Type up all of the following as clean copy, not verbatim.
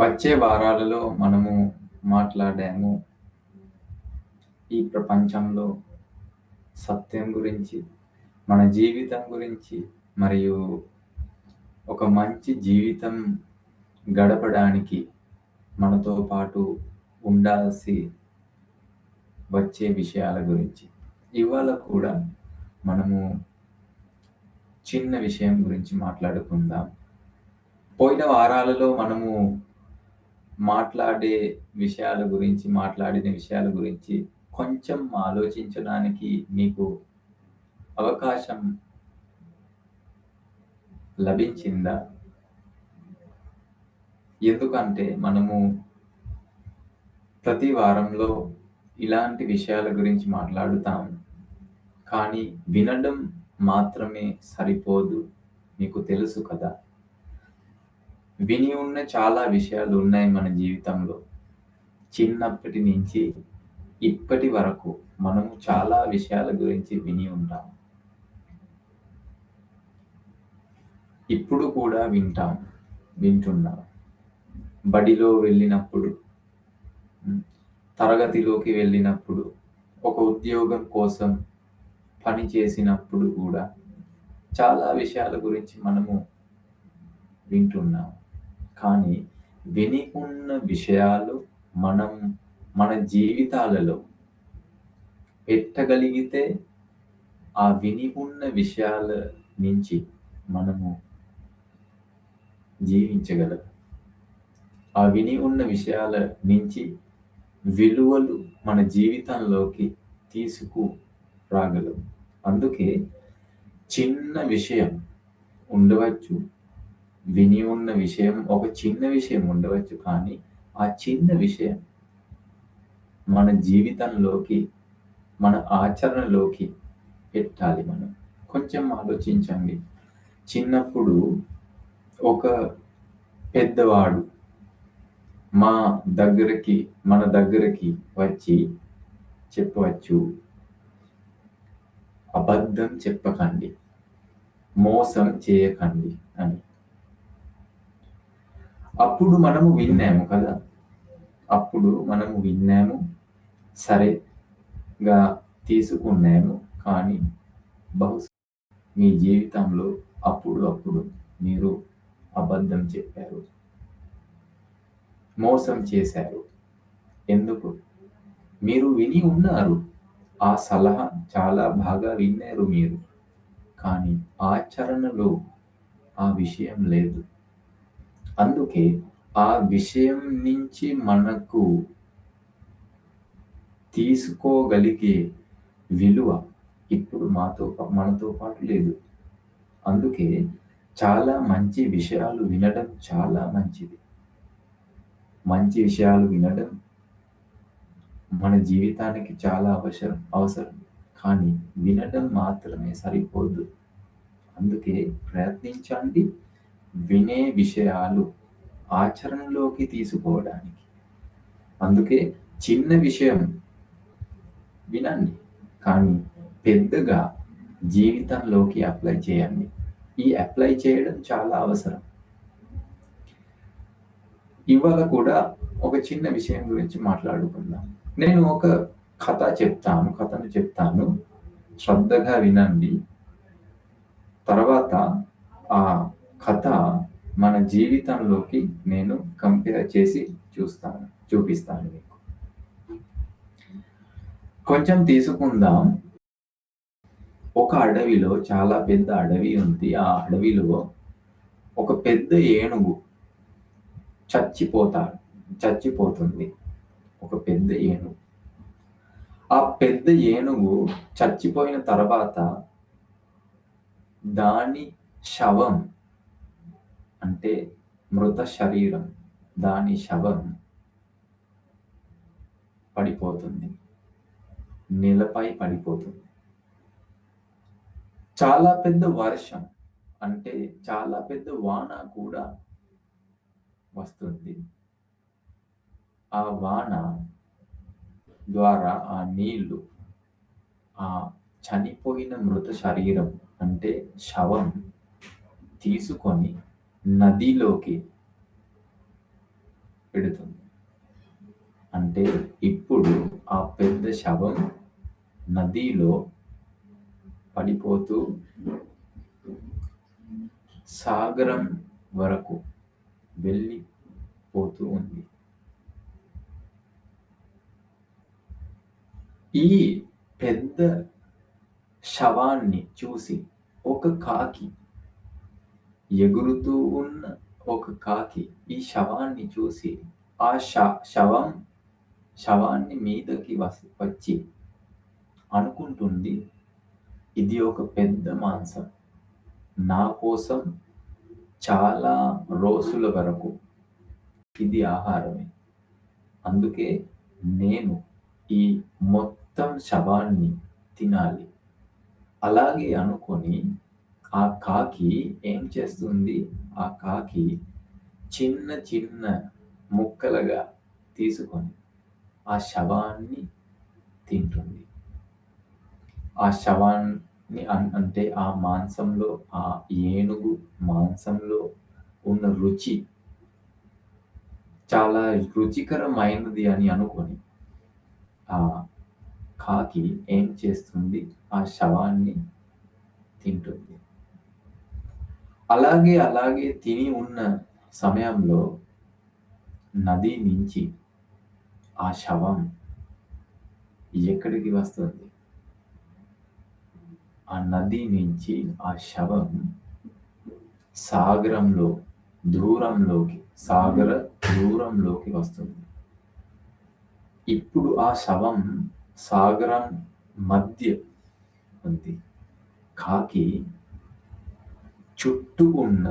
వచ్చే వారాలలో మనము మాట్లాడాము ఈ ప్రపంచంలో సత్యం గురించి, మన జీవితం గురించి మరియు ఒక మంచి జీవితం గడపడానికి మనతో పాటు ఉండాల్సి వచ్చే విషయాల గురించి. ఇవాళ కూడా మనము చిన్న విషయం గురించి మాట్లాడుకుందాం. పోయిన వారాలలో మనము మాట్లాడిన విషయాల గురించి కొంచెం ఆలోచించడానికి మీకు అవకాశం లభించిందా? ఎందుకంటే మనము ప్రతి వారంలో ఇలాంటి విషయాల గురించి మాట్లాడుతాం. కానీ వినడం మాత్రమే సరిపోదు. మీకు తెలుసు కదా! విని ఉన్న చాలా విషయాలు ఉన్నాయి మన జీవితంలో. చిన్నప్పటి నుంచి ఇప్పటి వరకు మనము చాలా విషయాల గురించి విని ఉంటాం. ఇప్పుడు కూడా వింటున్నాం. బడిలో వెళ్ళినప్పుడు, తరగతిలోకి వెళ్ళినప్పుడు, ఒక ఉద్యోగం కోసం పని చేసినప్పుడు కూడా చాలా విషయాల గురించి మనము వింటున్నాం. కానీ విని ఉన్న విషయాలు మనం మన జీవితాలలో పెట్టగలిగితే ఆ విని ఉన్న విషయాల నుంచి మనము జీవించగలం. ఆ విని ఉన్న విషయాల నుంచి విలువలు మన జీవితంలోకి తీసుకురాగలం. అందుకే చిన్న విషయం ఉండవచ్చు, విని ఉన్న విషయం ఒక చిన్న విషయం ఉండవచ్చు, కానీ ఆ చిన్న విషయం మన జీవితంలోకి, మన ఆచరణలోకి పెట్టాలి. మనం కొంచెం ఆలోచించండి. చిన్నప్పుడు ఒక పెద్దవాడు మన దగ్గరకి వచ్చి చెప్పవచ్చు, అబద్ధం చెప్పకండి, మోసం చేయకండి అని. అప్పుడు మనము విన్నాము కదా, సరేగా తీసుకున్నాము. కానీ బహుశా మీ జీవితంలో అప్పుడు మీరు అబద్ధం చెప్పారు, మోసం చేశారు. ఎందుకు? మీరు విని ఉన్నారు, ఆ సలహా చాలా బాగా విన్నారు మీరు, కానీ ఆచరణలో ఆ విషయం లేదు. అందుకే ఆ విషయం నుంచి మనకు తీసుకోగలిగే విలువ ఇప్పుడు మనతో పాటు లేదు. అందుకే చాలా మంచి విషయాలు వినడం చాలా మంచిది. మంచి విషయాలు వినడం మన జీవితానికి చాలా అవసరం. కానీ వినడం మాత్రమే సరిపోదు. అందుకే ప్రయత్నించండి వినే విషయాలు ఆచరణలోకి తీసుకోవడానికి. అందుకే చిన్న విషయం వినండి, కానీ పెద్దగా జీవితంలోకి అప్లై చేయండి. ఈ అప్లై చేయడం చాలా అవసరం. ఇవాళ కూడా ఒక చిన్న విషయం గురించి మాట్లాడుకుందాం. నేను ఒక కథను చెప్తాను, శ్రద్ధగా వినండి. తర్వాత ఆ కథ మన జీవితంలోకి నేను కంపేర్ చేసి చూపిస్తాను మీకు. కొంచెం తీసుకుందాం. ఒక అడవిలో, చాలా పెద్ద అడవి ఉంది. ఆ అడవిలో ఒక పెద్ద ఏనుగు చచ్చిపోతుంది. ఒక పెద్ద ఏనుగు. ఆ పెద్ద ఏనుగు చచ్చిపోయిన తర్వాత దాని శవం, అంటే మృత శరీరం, దాని శవం పడిపోతుంది, నేలపై పడిపోతుంది. చాలా పెద్ద వర్షం, అంటే చాలా పెద్ద వాన కూడా వస్తుంది. ఆ వాన ద్వారా ఆ నీళ్లు ఆ చనిపోయిన మృత శరీరం, అంటే శవం తీసుకొని నదిలోకి పెడుతుంది. అంటే ఇప్పుడు ఆ పెద్ద శవం నదిలో పడిపోతూ సాగరం వరకు వెళ్ళిపోతూ ఉంది. ఈ పెద్ద శవాన్ని చూసి ఒక కాకి, ఎగురుతూ ఉన్న ఒక కాకి ఈ శవాన్ని చూసి ఆ శవాన్ని మీదకి వచ్చి అనుకుంటుంది, ఇది ఒక పెద్ద మాంసం, నా కోసం చాలా రోజుల వరకు ఇది ఆహారమే, అందుకే నేను ఈ మొత్తం శవాన్ని తినాలి. అలాగే అనుకొని ఆ కాకి ఏం చేస్తుంది, ఆ కాకి చిన్న చిన్న ముక్కలుగా తీసుకొని ఆ శవాన్ని తింటుంది. ఆ శవాన్ని అంటే ఆ మాంసంలో, ఆ ఏనుగు మాంసంలో ఉన్న రుచి చాలా రుచికరమైనది అని అనుకొని ఆ కాకి ఏం చేస్తుంది, ఆ శవాన్ని తింటుంది. అలాగే తిని ఉన్న సమయంలో నది నుంచి ఆ శవం ఎక్కడికి వస్తుంది? ఆ నది నుంచి ఆ శవం సాగర దూరంలోకి వస్తుంది. ఇప్పుడు ఆ శవం సాగరం మధ్య ఉంది. కాకి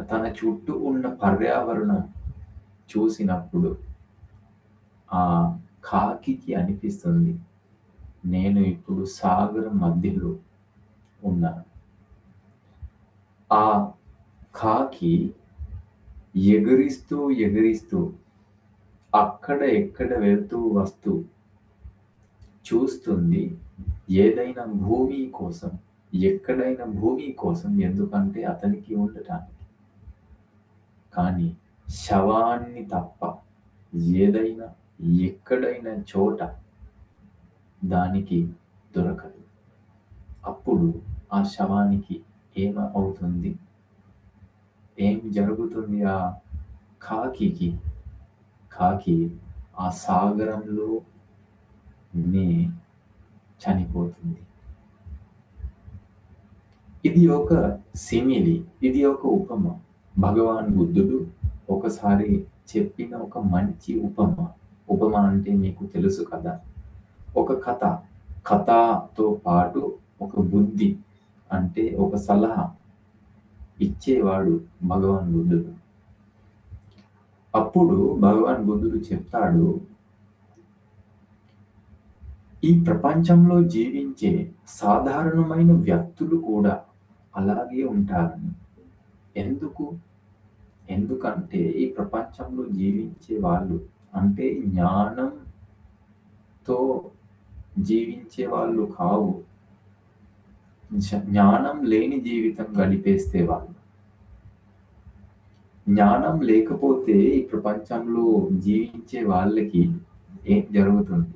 తన చుట్టూ ఉన్న పర్యావరణం చూసినప్పుడు ఆ కాకికి అనిపిస్తుంది, నేను ఇప్పుడు సాగరం మధ్యలో ఉన్నాను. ఆ కాకి ఎగిరిస్తూ అక్కడ ఎక్కడ వెళ్తూ వస్తూ చూస్తుంది, ఏదైనా భూమి కోసం, ఎక్కడైనా భూమి కోసం, ఎందుకంటే అతనికి ఉండటానికి. కానీ శవాన్ని తప్ప ఏదైనా ఎక్కడైనా చోట దానికి దొరకదు. అప్పుడు ఆ శవానికి ఏమవుతుంది, ఏం జరుగుతుంది? ఆ కాకి ఆ సాగరంలోనే చనిపోతుంది. ఇది ఒక సిమిలి, ఇది ఒక ఉపమ. భగవాన్ బుద్ధుడు ఒకసారి చెప్పిన ఒక మంచి ఉపమ అంటే మీకు తెలుసు కదా, ఒక కథతో పాటు ఒక బుద్ధి అంటే ఒక సలహా ఇచ్చేవాడు భగవాన్ బుద్ధుడు. అప్పుడు భగవాన్ బుద్ధుడు చెప్తాడు, ఈ ప్రపంచంలో జీవించే సాధారణమైన వ్యక్తులు కూడా అలాగే ఉంటారని. ఎందుకంటే ఈ ప్రపంచంలో జీవించే వాళ్ళు అంటే జ్ఞానంతో జీవించే వాళ్ళు కావు, జ్ఞానం లేని జీవితం గడిపేస్తే వాళ్ళు. జ్ఞానం లేకపోతే ఈ ప్రపంచంలో జీవించే వాళ్ళకి ఏం జరుగుతుంది?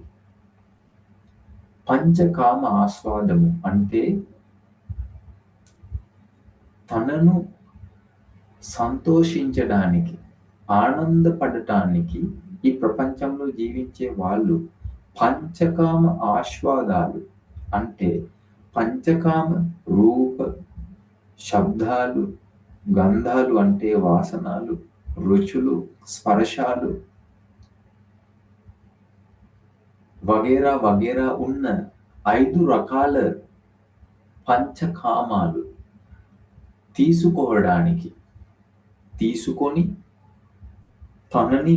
పంచకామ ఆస్వాదము అంటే తనను సంతోషించడానికి, ఆనందపడటానికి ఈ ప్రపంచంలో జీవించే వాళ్ళు పంచకామ ఆస్వాదాలు అంటే పంచకామ రూప, శబ్దాలు, గంధాలు అంటే వాసనలు, రుచులు, స్పర్శాలు వగేరా ఉన్న 5 రకాల పంచకామాలు తీసుకొని తనని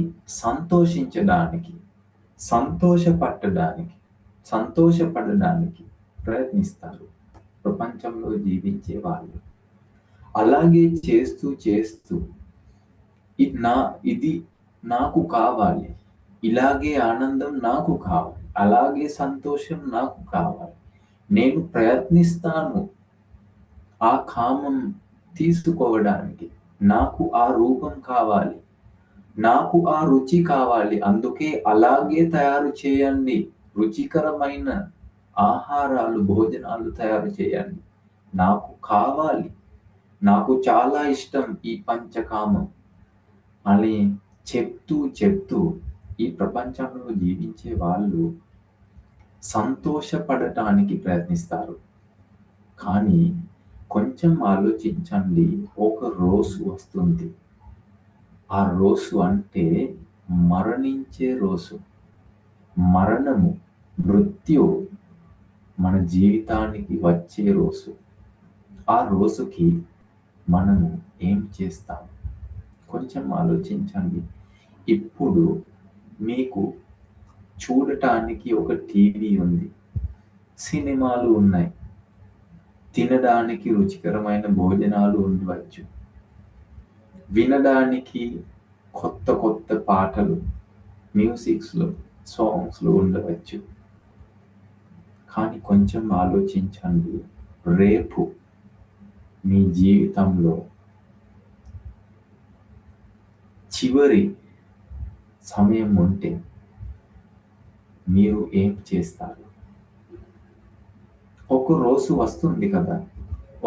సంతోషపడడానికి ప్రయత్నిస్తారు ప్రపంచంలో జీవించే వాళ్ళు. అలాగే చేస్తూ ఇది నాకు కావాలి, ఇలాగే ఆనందం నాకు కావాలి, అలాగే సంతోషం నాకు కావాలి, నేను ప్రయత్నిస్తాను ఆ కామం తీసుకోవడానికి, నాకు ఆ రూపం కావాలి, నాకు ఆ రుచి కావాలి, అందుకే అలాగే తయారు చేయండి. రుచికరమైన ఆహారాలు, భోజనాలు తయారు చేయండి. నాకు కావాలి. నాకు చాలా ఇష్టం ఈ పంచకామం అని చెప్తూ ఈ ప్రపంచంలో జీవించే వాళ్ళు సంతోషపడటానికి ప్రయత్నిస్తారు. కానీ కొంచెం ఆలోచించండి, ఒక రోజు వస్తుంది. ఆ రోజు అంటే మరణించే రోజు. మరణము, మృత్యు మన జీవితానికి వచ్చే రోజు. ఆ రోజుకి మనము ఏం చేస్తాం? కొంచెం ఆలోచించండి. ఇప్పుడు మీకు చూడటానికి ఒక టీవీ ఉంది, సినిమాలు ఉన్నాయి, తినడానికి రుచికరమైన భోజనాలు ఉండవచ్చు, వినడానికి కొత్త కొత్త పాటలు, సాంగ్స్లు ఉండవచ్చు. కానీ కొంచెం ఆలోచించండి, రేపు మీ జీవితంలో చివరి సమయం ఉంటే మీరు ఏం చేస్తారు? ఒక రోజు వస్తుంది కదా,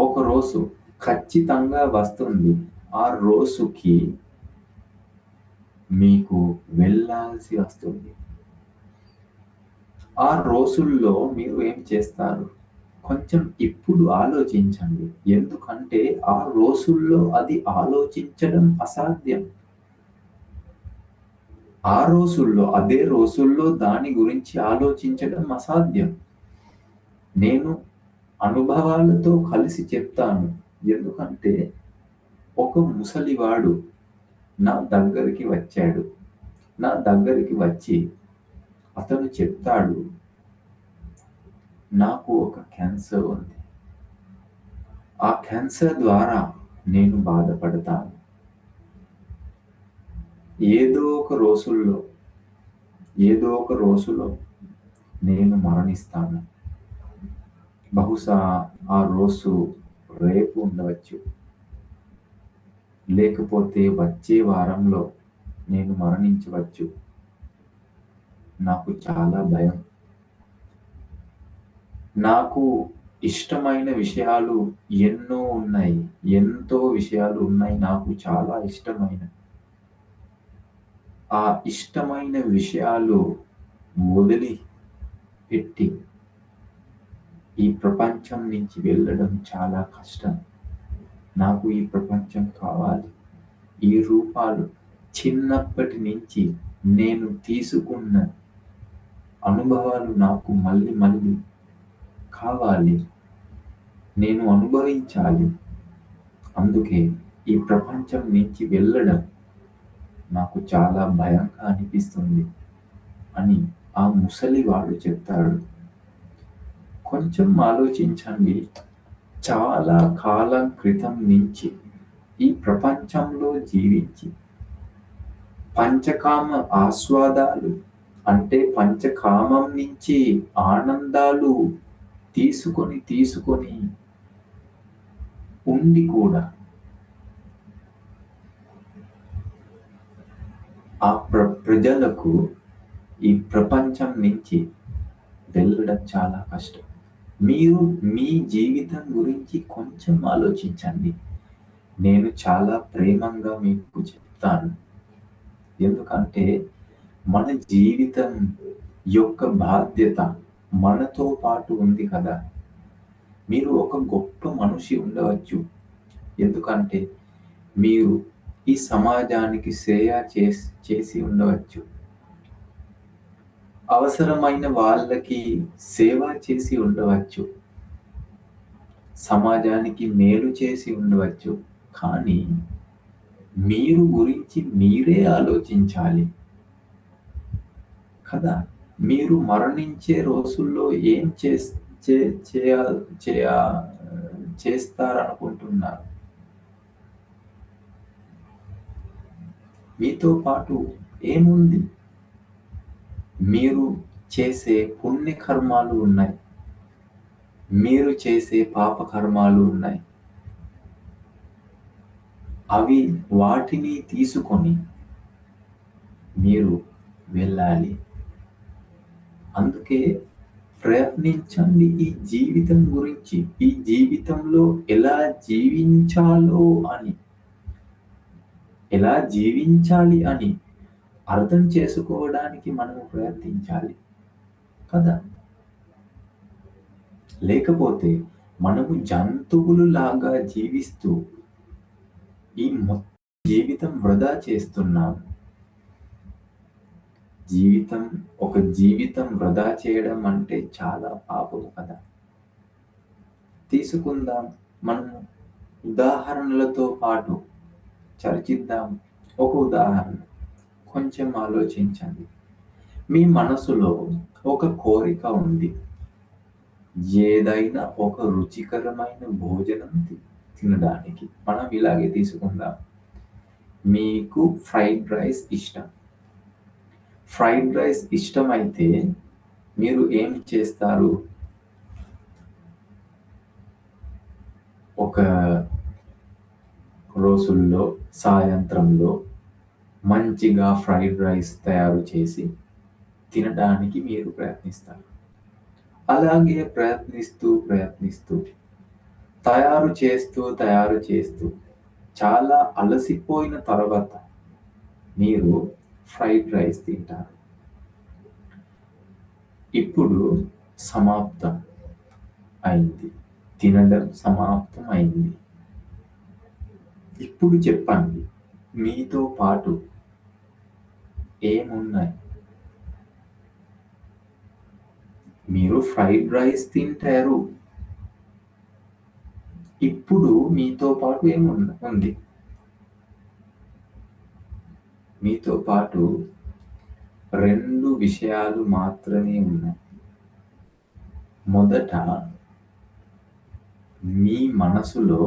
ఒక రోజు ఖచ్చితంగా వస్తుంది. ఆ రోజుకి మీకు వెళ్ళాల్సి వస్తుంది. ఆ రోజుల్లో మీరు ఏం చేస్తారు? కొంచెం ఇప్పుడు ఆలోచించండి. ఎందుకంటే ఆ రోజుల్లో అది ఆలోచించడం అసాధ్యం. అదే రోజుల్లో దాని గురించి ఆలోచించడం అసాధ్యం. నేను అనుభవాలతో కలిసి చెప్తాను. ఎందుకంటే ఒక ముసలివాడు నా దగ్గరికి వచ్చి అతను చెప్తాడు, నాకు ఒక క్యాన్సర్ ఉంది. ఆ క్యాన్సర్ ద్వారా నేను బాధపడతాను. ఏదో ఒక రోజులో నేను మరణిస్తాను. బహుశా ఆ రోజు రేపు ఉండవచ్చు, లేకపోతే వచ్చే వారంలో నేను మరణించవచ్చు. నాకు చాలా భయం. నాకు ఇష్టమైన విషయాలు ఎంతో విషయాలు ఉన్నాయి నాకు చాలా ఇష్టమైన. ఆ ఇష్టమైన విషయాలు వదిలి పెట్టి ఈ ప్రపంచం నుంచి వెళ్ళడం చాలా కష్టం. నాకు ఈ ప్రపంచం కావాలి. ఈ రూపాలు చిన్నప్పటి నుంచి నేను తీసుకున్న అనుభవాలు నాకు మళ్ళీ కావాలి. నేను అనుభవించాలి. అందుకే ఈ ప్రపంచం నుంచి వెళ్ళడం నాకు చాలా భయంగా అనిపిస్తుంది అని ఆ ముసలివాడు చెప్తాడు. కొంచెం ఆలోచించండి. చాలా కాలం క్రితం నుంచి ఈ ప్రపంచంలో జీవించి పంచకామ ఆస్వాదాలు అంటే పంచకామం నుంచి ఆనందాలు తీసుకొని ఉండి కూడా ఆ ప్రజలకు ఈ ప్రపంచం నుంచి వెళ్ళడం చాలా కష్టం. మీరు మీ జీవితం గురించి కొంచెం ఆలోచించండి. నేను చాలా ప్రేమంగా మీకు చెప్తాను. ఎందుకంటే మన జీవితం యొక్క బాధ్యత మనతో పాటు ఉంది కదా. మీరు ఒక గొప్ప మనిషి ఉండవచ్చు, ఎందుకంటే మీరు ఈ సమాజానికి సేవ చేసి ఉండవచ్చు, అవసరమైన వాళ్ళకి సేవ చేసి ఉండవచ్చు, సమాజానికి మేలు చేసి ఉండవచ్చు. కానీ మీరు గురించి మీరే ఆలోచించాలి కదా. మీరు మరణించే రోజుల్లో ఏం చేస్తారనుకుంటున్నారు? మీతో పాటు ఏముంది? మీరు చేసే పుణ్యకర్మాలు ఉన్నాయి, మీరు చేసే పాపకర్మాలు ఉన్నాయి. వాటిని తీసుకొని మీరు వెళ్ళాలి. అందుకే ప్రయత్నించండి ఈ జీవితం గురించి. ఈ జీవితంలో ఎలా జీవించాలో అని, ఎలా జీవించాలి అని అర్థం చేసుకోవడానికి మనము ప్రయత్నించాలి కదా! లేకపోతే మనము జంతువులు లాగా జీవిస్తూ ఈ మొత్తం జీవితం వృధా చేస్తున్నాం. ఒక జీవితం వృధా చేయడం అంటే చాలా పాపం కదా! తీసుకుందాం, మనము ఉదాహరణలతో పాటు చర్చిద్దాం. ఒక ఉదాహరణ కొంచెం ఆలోచించండి. మీ మనసులో ఒక కోరిక ఉంది. ఏదైనా ఒక రుచికరమైన భోజనం తినడానికి. మనం ఇలాగే తీసుకుందాం. మీకు ఫ్రైడ్ రైస్ ఇష్టం. ఫ్రైడ్ రైస్ ఇష్టమైతే మీరు ఏం చేస్తారు? ఒక రోజుల్లో సాయంత్రంలో మంచిగా ఫ్రైడ్ రైస్ తయారు చేసి తినడానికి మీరు ప్రయత్నిస్తారు. అలాగే ప్రయత్నిస్తూ తయారు చేస్తూ చాలా అలసిపోయిన తర్వాత మీరు ఫ్రైడ్ రైస్ తింటారు. ఇప్పుడు సమాప్తం అయింది. తినడం సమాప్తం అయింది. ఇప్పుడు చెప్పండి, మీతో పాటు ఏమున్నాయి? మీరు ఫ్రైడ్ రైస్ తింటారు. ఇప్పుడు మీతో పాటు ఏముంది? మీతో పాటు 2 విషయాలు మాత్రమే ఉన్నాయి. మొదట మీ మనసులో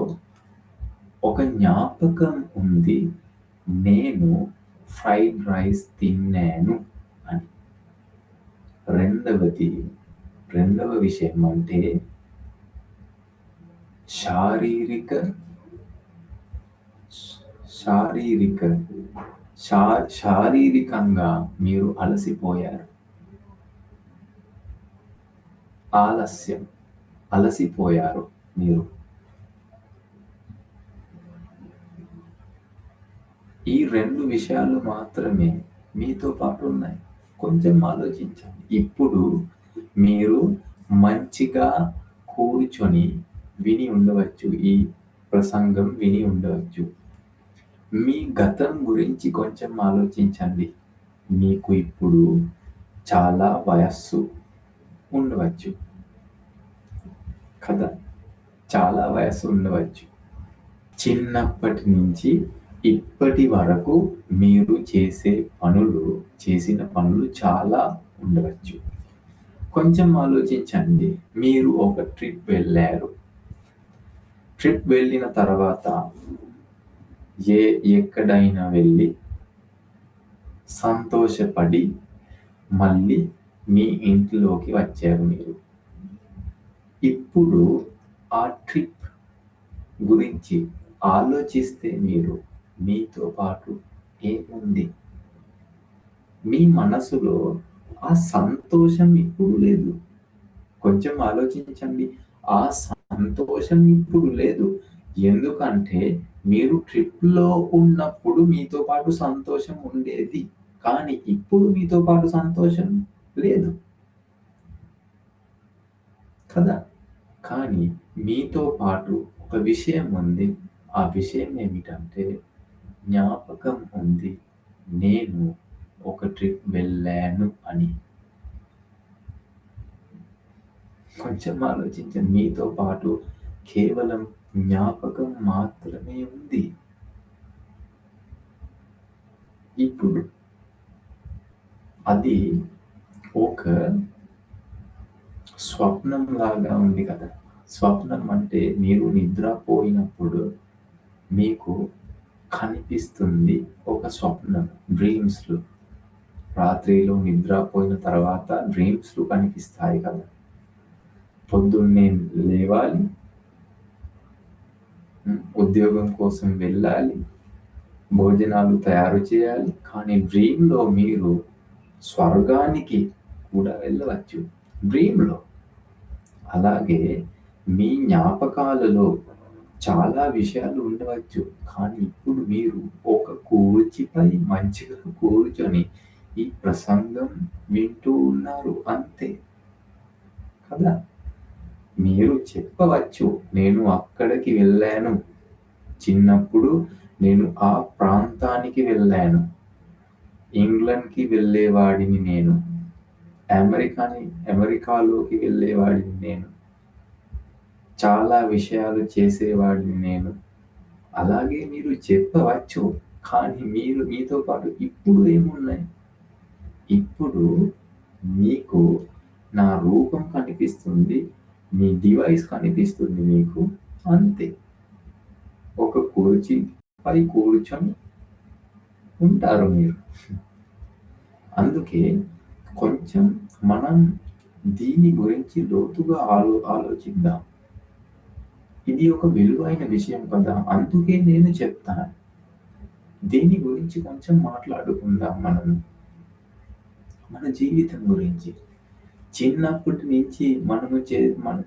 ఒక జ్ఞాపకం ఉంది, నేను ఫ్రైడ్ రైస్ తిన్నాను అని. రెండవ విషయం అంటే శారీరకంగా మీరు అలసిపోయారు. అలసిపోయారు మీరు. ఈ 2 విషయాలు మాత్రమే మీతో పాటు ఉన్నాయి. కొంచెం ఆలోచించండి. ఇప్పుడు మీరు మంచిగా కూర్చొని విని ఉండవచ్చు, ఈ ప్రసంగం విని ఉండవచ్చు. మీ గతం గురించి కొంచెం ఆలోచించండి. మీకు ఇప్పుడు చాలా వయస్సు ఉండవచ్చు కదా! చాలా వయస్సు ఉండవచ్చు. చిన్నప్పటి నుంచి ఇప్పటి వరకు మీరు చేసిన పనులు చాలా ఉండవచ్చు. కొంచెం ఆలోచించండి. మీరు ఒక ట్రిప్ వెళ్ళారు. ట్రిప్ వెళ్ళిన తర్వాత ఎక్కడైనా వెళ్ళి సంతోషపడి మళ్ళీ మీ ఇంట్లోకి వచ్చారు మీరు. ఇప్పుడు ఆ ట్రిప్ గురించి ఆలోచిస్తే మీతో పాటు ఏముంది? మీ మనసులో ఆ సంతోషం ఇప్పుడు లేదు. కొంచెం ఆలోచించండి. ఆ సంతోషం ఇప్పుడు లేదు. ఎందుకంటే మీరు ట్రిప్‌లో ఉన్నప్పుడు మీతో పాటు సంతోషం ఉండేది. కానీ ఇప్పుడు మీతో పాటు సంతోషం లేదు కదా! కానీ మీతో పాటు ఒక విషయం ఉంది. ఆ విషయం ఏమిటంటే జ్ఞాపకం ఉంది, నేను ఒక ట్రిప్ వెళ్ళాను అని. కొంచెం ఆలోచించండి. మీతో పాటు కేవలం జ్ఞాపకం మాత్రమే ఉంది. ఇప్పుడు అది ఒక స్వప్నం లాగా ఉంది కదా! స్వప్నం అంటే మీరు నిద్రపోయినప్పుడు మీకు కనిపిస్తుంది ఒక స్వప్నం. డ్రీమ్స్‌లో రాత్రిలో నిద్రపోయిన తర్వాత డ్రీమ్స్‌లో కనిపిస్తాయి కదా! పొద్దున్నే లేవాలి, ఉద్యోగం కోసం వెళ్ళాలి, భోజనాలు తయారు చేయాలి. కానీ డ్రీమ్‌లో మీరు స్వర్గానికి కూడా వెళ్ళవచ్చు. డ్రీమ్‌లో. అలాగే మీ జ్ఞాపకాలలో చాలా విషయాలు ఉండవచ్చు. కానీ ఇప్పుడు మీరు ఒక కుర్చీపై మంచిగా కూర్చొని ఈ ప్రసంగం వింటూ ఉన్నారు అంతే. కదా! మీరు చెప్పవచ్చు, నేను అక్కడికి వెళ్ళాను. చిన్నప్పుడు నేను ఆ ప్రాంతానికి వెళ్ళాను. ఇంగ్లండ్‌కి వెళ్ళేవాడిని నేను. అమెరికాలోకి వెళ్ళేవాడిని నేను. చాలా విషయాలు చేసేవాడిని నేను. అలాగే మీరు చెప్పవచ్చు. కానీ మీతో పాటు ఇప్పుడు ఏమున్నాయి? ఇప్పుడు మీకు నా రూపం కనిపిస్తుంది. మీ డివైస్ కనిపిస్తుంది మీకు. అంతే. ఒక కుర్చీపై కూర్చొని ఉంటారు మీరు. అందుకే కొంచెం మనం దీని గురించి లోతుగా ఆలోచిద్దాం. ఇది ఒక విలువైన విషయం కదా! అందుకే నేను చెప్తాను. దీని గురించి కొంచెం మాట్లాడుకుందాం మనం. మన జీవితం గురించి. చిన్నప్పటి నుంచి మనం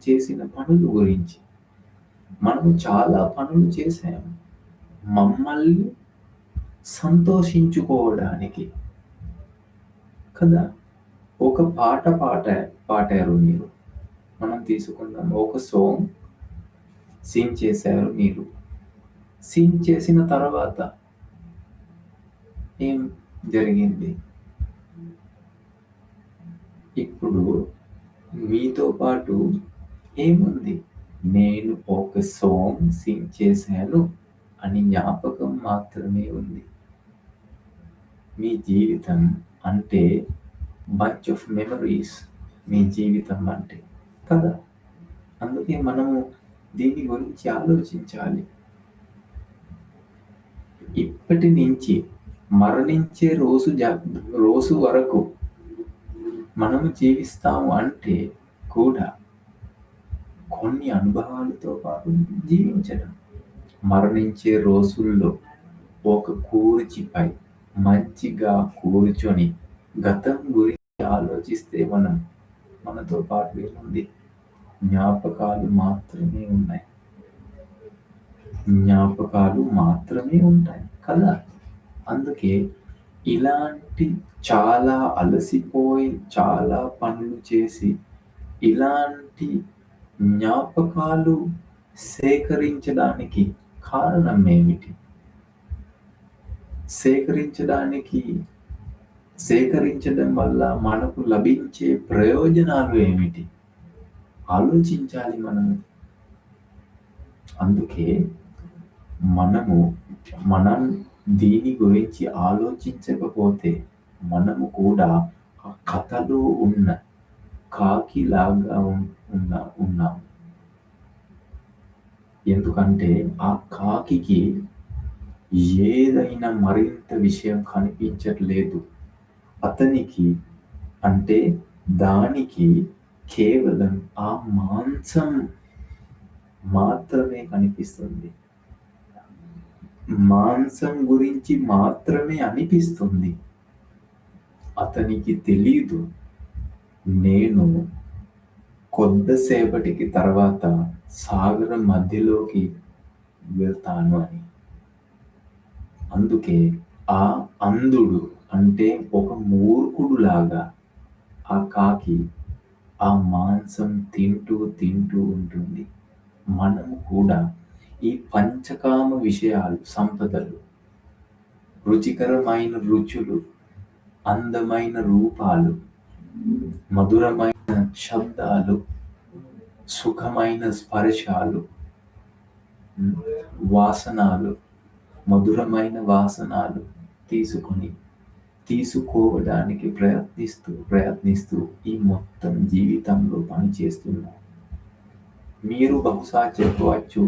చేసిన పనుల గురించి. మనము చాలా పనులు చేశాము. మమ్మల్ని సంతోషించుకోవడానికి. కదా! ఒక పాట పాడారు మీరు. మనం తీసుకుందాం. ఒక సాంగ్ సింగ్ చేశారు మీరు. సింగ్ చేసిన తర్వాత ఏం జరిగింది? ఇప్పుడు మీతో పాటు ఏముంది? నేను ఒక సాంగ్ సింగ్ చేశాను అని జ్ఞాపకం మాత్రమే ఉంది. మీ జీవితం అంటే బంచ్ ఆఫ్ మెమరీస్. మీ జీవితం అంటే. కదా! అందుకే మనము దీని గురించి ఆలోచించాలి. ఇప్పటి నుంచి మరణించే రోజు వరకు మనము జీవిస్తాము అంటే కూడా కొన్ని అనుభవాలతో పాటు జీవించడం. మరణించే రోజుల్లో ఒక కుర్చీపై మంచిగా కూర్చొని గతం గురించి ఆలోచిస్తే మనతో పాటు ఏముంది? జ్ఞాపకాలు మాత్రమే ఉన్నాయి. జ్ఞాపకాలు మాత్రమే ఉంటాయి కదా! అందుకే ఇలాంటి చాలా అలసిపోయి, చాలా పనులు చేసి, ఇలాంటి జ్ఞాపకాలు సేకరించడానికి కారణం ఏమిటి? సేకరించడం వల్ల మనకు లభించే ప్రయోజనాలు ఏమిటి? ఆలోచించాలి మనము. అందుకే మనం దీని గురించి ఆలోచించకపోతే మనము కూడా ఆ కథలో ఉన్న కాకిలాగా ఉన్నాం. ఎందుకంటే ఆ కాకికి ఏదైనా మరింత విషయం కనిపించట్లేదు. అతనికి అంటే దానికి కేవలం ఆ మాంసం మాత్రమే కనిపిస్తుంది. మాంసం గురించి మాత్రమే అనిపిస్తుంది. అతనికి తెలీదు నేను కొద్దిసేపటికి తర్వాత సాగరం మధ్యలోకి వెళ్తాను అని. అందుకే ఆ అంధుడు అంటే ఒక మూర్ఖుడులాగా ఆ కాకి ఆ మాంసం తింటూ ఉంటుంది. మనము కూడా ఈ పంచకామ విషయాలు, సంపదలు, రుచికరమైన రుచులు, అందమైన రూపాలు, మధురమైన శబ్దాలు, సుఖమైన స్పర్శాలు, వాసనాలు, మధురమైన వాసనాలు తీసుకోవడానికి ప్రయత్నిస్తూ ఈ మొత్తం జీవితంలో పనిచేస్తున్నారు. మీరు బహుశా చెప్పవచ్చు,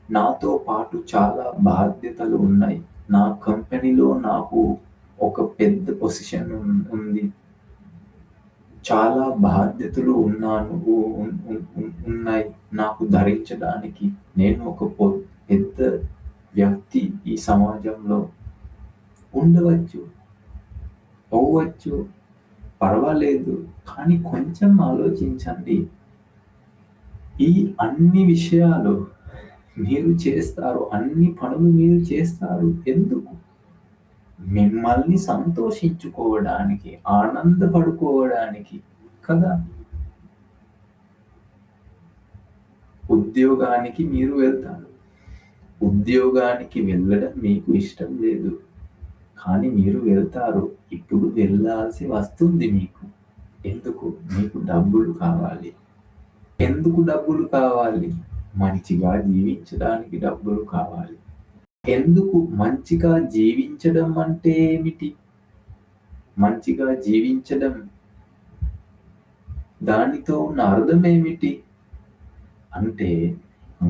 నాతో పాటు చాలా బాధ్యతలు ఉన్నాయి. నా కంపెనీలో నాకు ఒక పెద్ద పొజిషన్ ఉంది. చాలా బాధ్యతలు ఉన్నాయి నాకు ధరించడానికి. నేను ఒక పెద్ద వ్యక్తి ఈ సమాజంలో ఉండవచ్చు, అవ్వచ్చు, పర్వాలేదు. కానీ కొంచెం ఆలోచించండి. ఈ అన్ని విషయాలు మీరు చేస్తారు, అన్ని పనులు మీరు చేస్తారు ఎందుకు? మిమ్మల్ని సంతోషించుకోవడానికి, ఆనందపడుకోవడానికి కదా. ఉద్యోగానికి మీరు వెళ్తారు. ఉద్యోగానికి వెళ్ళడం మీకు ఇష్టం లేదు, కానీ మీరు వెళ్తారు. ఇప్పుడు వెళ్ళాల్సి వస్తుంది మీకు. ఎందుకు? మీకు డబ్బులు కావాలి. ఎందుకు డబ్బులు కావాలి? మంచిగా జీవించడానికి డబ్బులు కావాలి. ఎందుకు? మంచిగా జీవించడం అంటే ఏమిటి? మంచిగా జీవించడం, దానితో ఉన్న అర్థం ఏమిటి అంటే,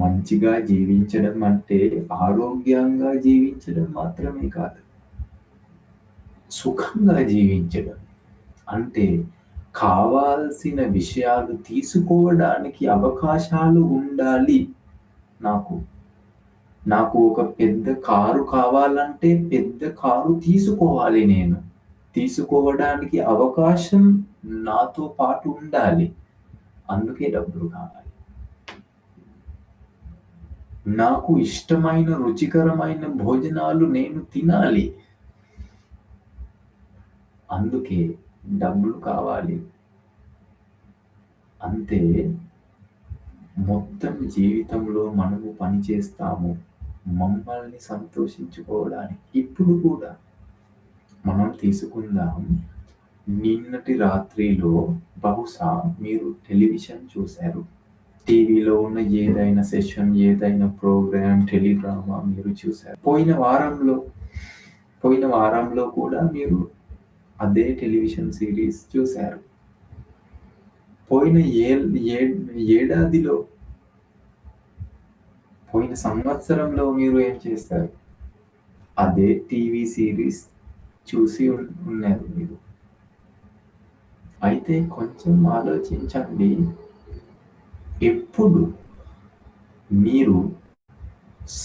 మంచిగా జీవించడం అంటే ఆరోగ్యంగా జీవించడం మాత్రమే కాదు. సుఖంగా జీవించడం అంటే కావాల్సిన విషయాలు తీసుకోవడానికి అవకాశాలు ఉండాలి. నాకు ఒక పెద్ద కారు కావాలంటే పెద్ద కారు తీసుకోవాలి నేను. తీసుకోవడానికి అవకాశం నాతో పాటు ఉండాలి. అందుకే డబ్బులు కావాలి. నాకు ఇష్టమైన రుచికరమైన భోజనాలు నేను తినాలి. అందుకే డబ్బులు కావాలి. అంతే. మొత్తం జీవితంలో మనము పని చేస్తాము మమ్మల్ని సంతోషించుకోవడానికి. ఇప్పుడు కూడా మనం తీసుకుందాం, నిన్నటి రాత్రిలో బహుశా మీరు టెలివిజన్ చూశారు. టీవీలో ఉన్న ఏదైనా సెషన్, ఏదైనా ప్రోగ్రామ్, టెలిడ్రామా మీరు చూశారు. పోయిన వారంలో కూడా మీరు అదే టెలివిజన్ సిరీస్ చూశారు. పోయిన ఏడాదిలో, పోయిన సంవత్సరంలో మీరు ఏం చేస్తారు? అదే టీవీ సిరీస్ చూసి ఉన్నారు మీరు. అయితే కొంచెం ఆలోచించండి. ఎప్పుడు మీరు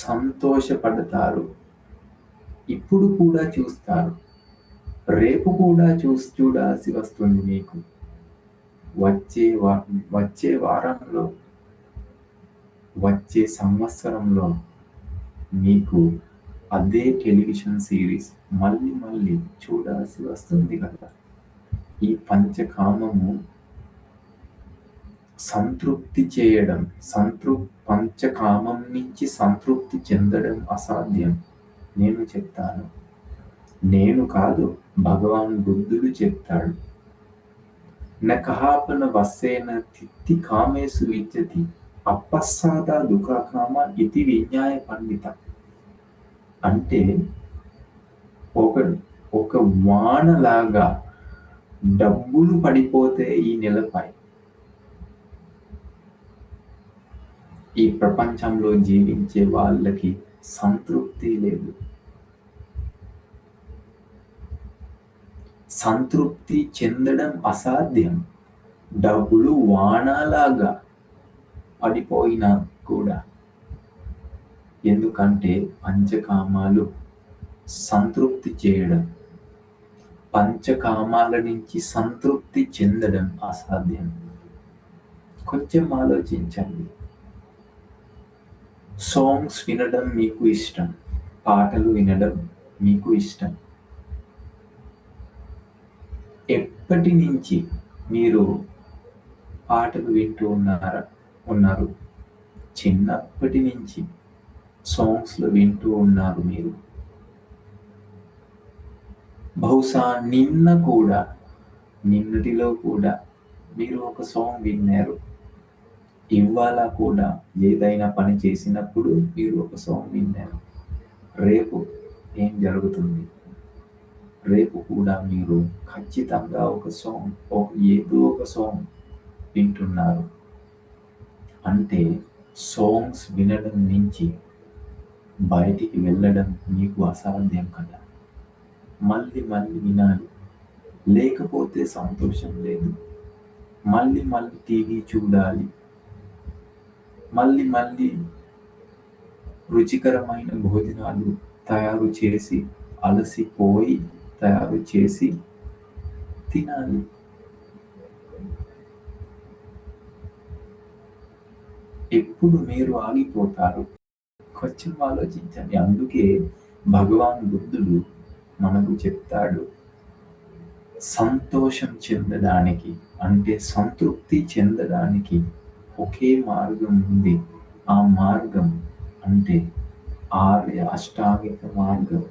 సంతోషపడతారు? ఇప్పుడు కూడా చూస్తారు, రేపు కూడా చూడాల్సి వస్తుంది మీకు. వచ్చే వారంలో, వచ్చే సంవత్సరంలో మీకు అదే టెలివిజన్ సిరీస్ మళ్ళీ చూడాల్సి వస్తుంది కదా. ఈ పంచకామము సంతృప్తి చేయడం, పంచకామం నుంచి సంతృప్తి చెందడం అసాధ్యం. నేను చెప్తాను, నేను కాదు, భగవాన్ బుద్ధుడు చెప్తాడు. నకహాపన వస్సేన తిత్తి కామేసు విద్యతి అపస్సాద దుఃఖకామ ఇతి విజ్ఞాయ పండిత. అంటే ఒక వానలాగా డబ్బులు పడిపోతే ఈ నెలపై ఈ ప్రపంచంలో జీవించే వాళ్ళకి సంతృప్తి లేదు. సంతృప్తి చెందడం అసాధ్యం. డబ్బులు వానలాగా పడిపోయినా కూడా. ఎందుకంటే పంచకామాలు సంతృప్తి చేయడం, పంచకామాల నుంచి సంతృప్తి చెందడం అసాధ్యం. కొంచెం ఆలోచించండి. సాంగ్స్ వినడం మీకు ఇష్టం, పాటలు వినడం మీకు ఇష్టం. ఎప్పటి నుంచి మీరు పాటలు వింటూ ఉన్నారు? చిన్నప్పటి నుంచి సాంగ్స్లు వింటూ ఉన్నారు మీరు. బహుశా నిన్నటిలో కూడా మీరు ఒక సాంగ్ విన్నారు. ఇవాళ కూడా ఏదైనా పని చేసినప్పుడు మీరు ఒక సాంగ్ విన్నారు. రేపు ఏం జరుగుతుంది? రేపు కూడా మీరు ఖచ్చితంగా ఒక సాంగ్, ఏదో ఒక సాంగ్ వింటున్నారు. అంటే సాంగ్స్ వినడం నుంచి బయటికి వెళ్ళడం మీకు అసాధ్యం కదా. మళ్ళీ వినాలి, లేకపోతే సంతోషం లేదు. మళ్ళీ టీవీ చూడాలి, మళ్ళీ రుచికరమైన భోజనాలు తయారు చేసి అలసిపోయి తయారు చేసి తినాలి. ఎప్పుడు మీరు ఆగిపోతారు? కొంచెం ఆలోచించండి. అందుకే భగవాన్ బుద్ధుడు మనకు చెప్తాడు, సంతోషం చెందడానికి అంటే సంతృప్తి చెందడానికి ఒకే మార్గం ఉంది. ఆ మార్గం అంటే ఆర్య అష్టాంగిక మార్గం.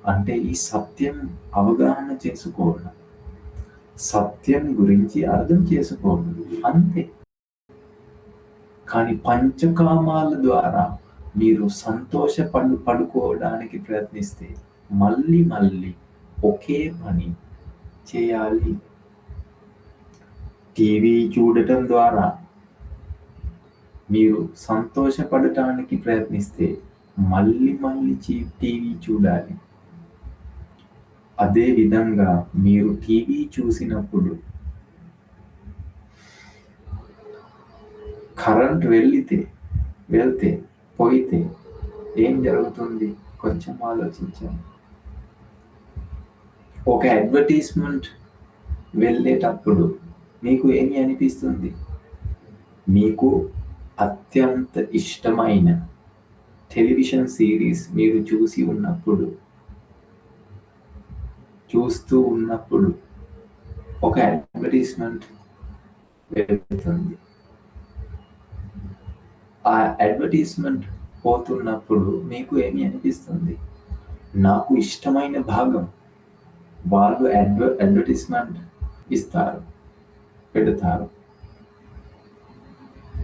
అంటే ఈ సత్యం అవగాహన చేసుకోవడం, సత్యం గురించి అర్థం చేసుకోవడం అంతే. కానీ పంచకామాల ద్వారా మీరు పడుకోవడానికి ప్రయత్నిస్తే మళ్ళీ మళ్ళీ ఒకే పని చేయాలి. టీవీ చూడటం ద్వారా మీరు సంతోషపడటానికి ప్రయత్నిస్తే మళ్ళీ మళ్ళీ టీవీ చూడాలి. అదే విధంగా మీరు టీవీ చూసినప్పుడు కరెంట్ వెళ్తే పోయితే ఏం జరుగుతుంది? కొంచెం ఆలోచించండి. ఒక అడ్వర్టైజ్మెంట్ వెళ్ళేటప్పుడు మీకు ఏమి అనిపిస్తుంది? మీకు అత్యంత ఇష్టమైన టెలివిజన్ సిరీస్ మీరు చూస్తూ ఉన్నప్పుడు ఒక అడ్వర్టైజ్మెంట్ వెళ్తుంది. ఆ అడ్వర్టైజ్మెంట్ పోతున్నప్పుడు మీకు ఏమి అనిపిస్తుంది? నాకు ఇష్టమైన భాగం వాళ్ళు అడ్వర్టైజ్మెంట్ పెడతారు.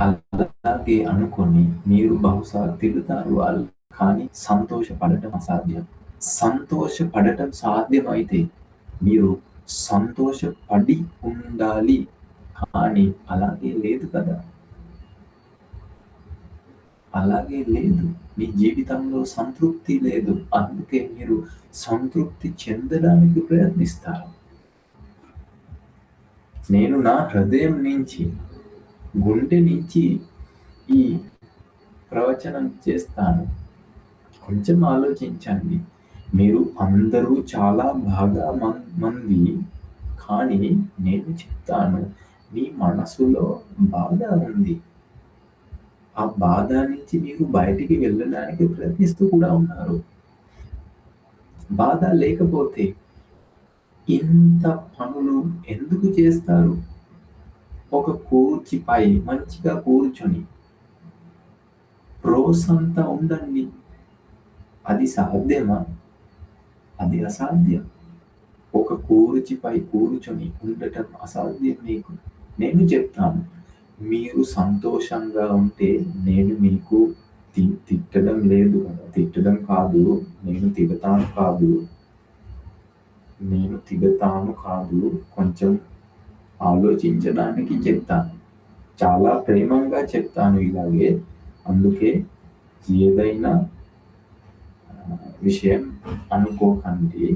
అలాగే అనుకొని మీరు బహుశా తిరుగుతారు వాళ్ళు, కానీ సంతోషపడటం అసాధ్యం. సంతోషపడటం సాధ్యమైతే మీరు సంతోషపడి ఉండాలి, కానీ అలాగే లేదు కదా. అలాగే లేదు. మీ జీవితంలో సంతృప్తి లేదు. అందుకే మీరు సంతృప్తి చెందడానికి ప్రయత్నిస్తారు. నేను నా హృదయం నుంచి, గుండె నుంచి ఈ ప్రవచనం చేస్తాను. కొంచెం ఆలోచించండి. మీరు అందరూ చాలా బాగా మంది, కానీ నేను చెప్తాను, మీ మనసులో బాధ ఉంది. ఆ బాధ నుంచి మీరు బయటికి వెళ్ళడానికి ప్రయత్నిస్తూ కూడా ఉన్నారు. బాధ లేకపోతే ఇంత పనులు ఎందుకు చేస్తారు? ఒక కూర్చిపై మంచిగా కూర్చొని రోజంతా ఉండండి. అది సాధ్యమా? అది అసాధ్యం. ఒక కూర్చిపై కూర్చొని ఉండటం అసాధ్యం మీకు. నేను చెప్తాను, మీరు సంతోషంగా ఉంటే నేను మీకు తిట్టడం లేదు కదా. తిట్టడం కాదు, నేను తిడతాను కాదు, కొంచెం ఆలోచించడానికి చెప్తాను. చాలా ప్రేమంగా చెప్తాను ఇలాగే. అందుకే ఏదైనా విషయం అనుకోకండి.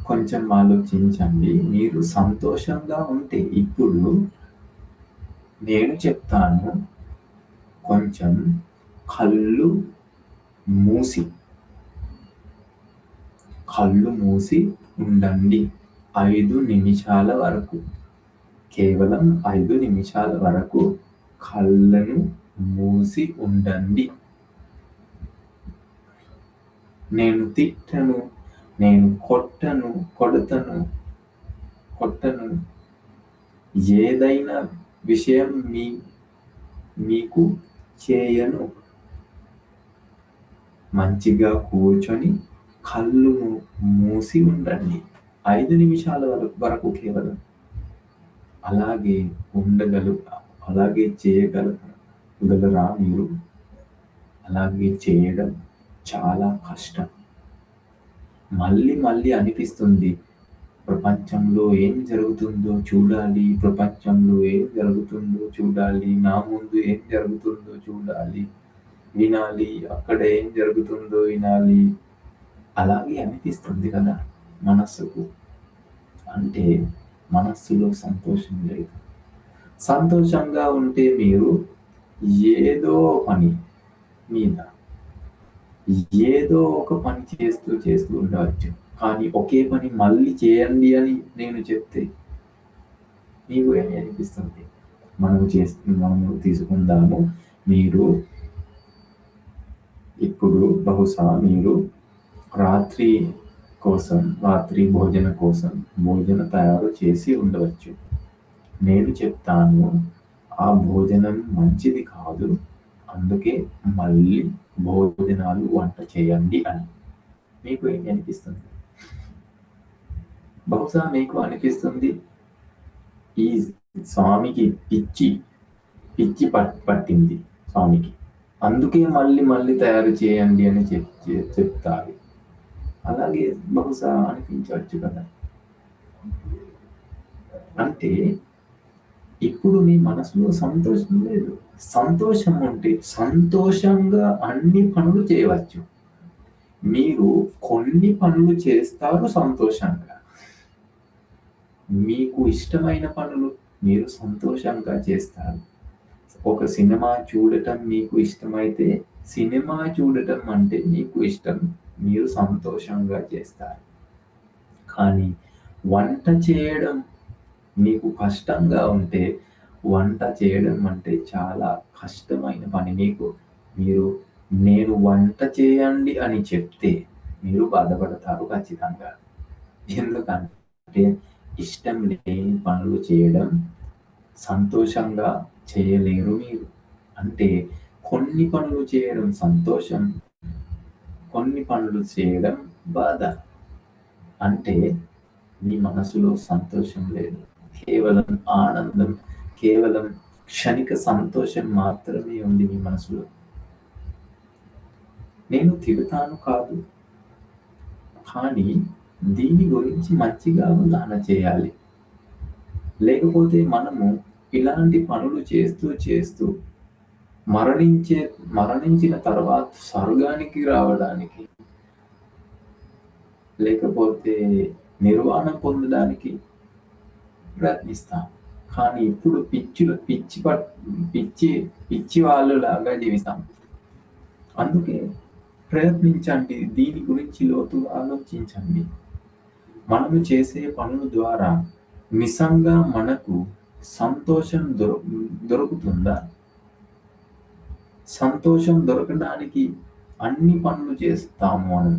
కొంచెం ఆలోచించండి. మీరు సంతోషంగా ఉంటే ఇప్పుడు నేను చెప్తాను, కొంచెం కళ్ళు మూసి ఉండండి 5 నిమిషాల వరకు. కేవలం 5 నిమిషాల వరకు కళ్ళను మూసి ఉండండి. నేను తిట్టను, నేను కొడతను, ఏదైనా విషయం మీకు చేయను. మంచిగా కూర్చొని కళ్ళు మూసి ఉండండి 5 నిమిషాల వరకు కేవలం. అలాగే అలాగే చేయగలరా మీరు? అలాగే చేయడం చాలా కష్టం. మళ్ళీ మళ్ళీ అనిపిస్తుంది, ప్రపంచంలో ఏం జరుగుతుందో చూడాలి, నా ముందు ఏం జరుగుతుందో చూడాలి, వినాలి, అక్కడ ఏం జరుగుతుందో వినాలి. అలాగే అనిపిస్తుంది కదా మనస్సుకు. అంటే మనస్సులో సంతోషం లేదు. సంతోషంగా ఉంటే మీరు ఏదో పని మీద ఏదో ఒక పని చేస్తూ ఉండవచ్చు. కానీ ఒకే పని మళ్ళీ చేయండి అని నేను చెప్తే మీకు ఏమి అనిపిస్తుంది? మనము తీసుకుందాము. మీరు ఇప్పుడు బహుశా మీరు రాత్రి భోజనం కోసం భోజనం తయారు చేసి ఉండవచ్చు. నేను చెప్తాను, ఆ భోజనం మంచిది కాదు, అందుకే మళ్ళీ భోజనాలు వంట చేయండి అని. మీకు ఏమి అనిపిస్తుంది? బహుశా మీకు అనిపిస్తుంది ఈ స్వామికి పిచ్చి పట్టింది స్వామికి, అందుకే మళ్ళీ తయారు చేయండి అని చెప్తారు. అలాగే బహుశా అనిపించవచ్చు కదా. అంటే ఇప్పుడు మీ మనసులో సంతోషం లేదు. సంతోషం ఉంటే సంతోషంగా అన్ని పనులు చేయవచ్చు. మీరు కొన్ని పనులు చేస్తారు సంతోషంగా. మీకు ఇష్టమైన పనులు మీరు సంతోషంగా చేస్తారు. ఒక సినిమా చూడటం మీకు ఇష్టమైతే సినిమా చూడటం అంటే మీకు ఇష్టం, మీరు సంతోషంగా చేస్తారు. కానీ వంట చేయడం మీకు కష్టంగా ఉంటే, వంట చేయడం అంటే చాలా కష్టమైన పని. నేను వంట చేయండి అని చెప్తే మీరు బాధపడతారు ఖచ్చితంగా. ఎందుకంటే ఇష్టం లేని పనులు చేయడం సంతోషంగా చేయలేరు మీరు. అంటే కొన్ని పనులు చేయడం సంతోషం, కొన్ని పనులు చేయడం బాధ. అంటే మీ మనసులో సంతోషం లేదు, కేవలం ఆనందం, కేవలం క్షణిక సంతోషం మాత్రమే ఉంది మీ మనసులో. నేను తిడతాను కాదు, కానీ దీని గురించి మంచిగా అవగాహన చేయాలి. లేకపోతే మనము ఇలాంటి పనులు చేస్తూ మరణించిన తర్వాత స్వర్గానికి రావడానికి, లేకపోతే నిర్వాణం పొందడానికి ప్రయత్నిస్తాం. కానీ ఇప్పుడు పిచ్చి వాళ్ళలాగా జీవిస్తాం. అందుకే ప్రయత్నించండి, దీని గురించి లోతుగా ఆలోచించండి. మనము చేసే పనుల ద్వారా నిజంగా మనకు సంతోషం దొరుకుతుందా? సంతోషం దొరకడానికి అన్ని పనులు చేస్తాము మనం,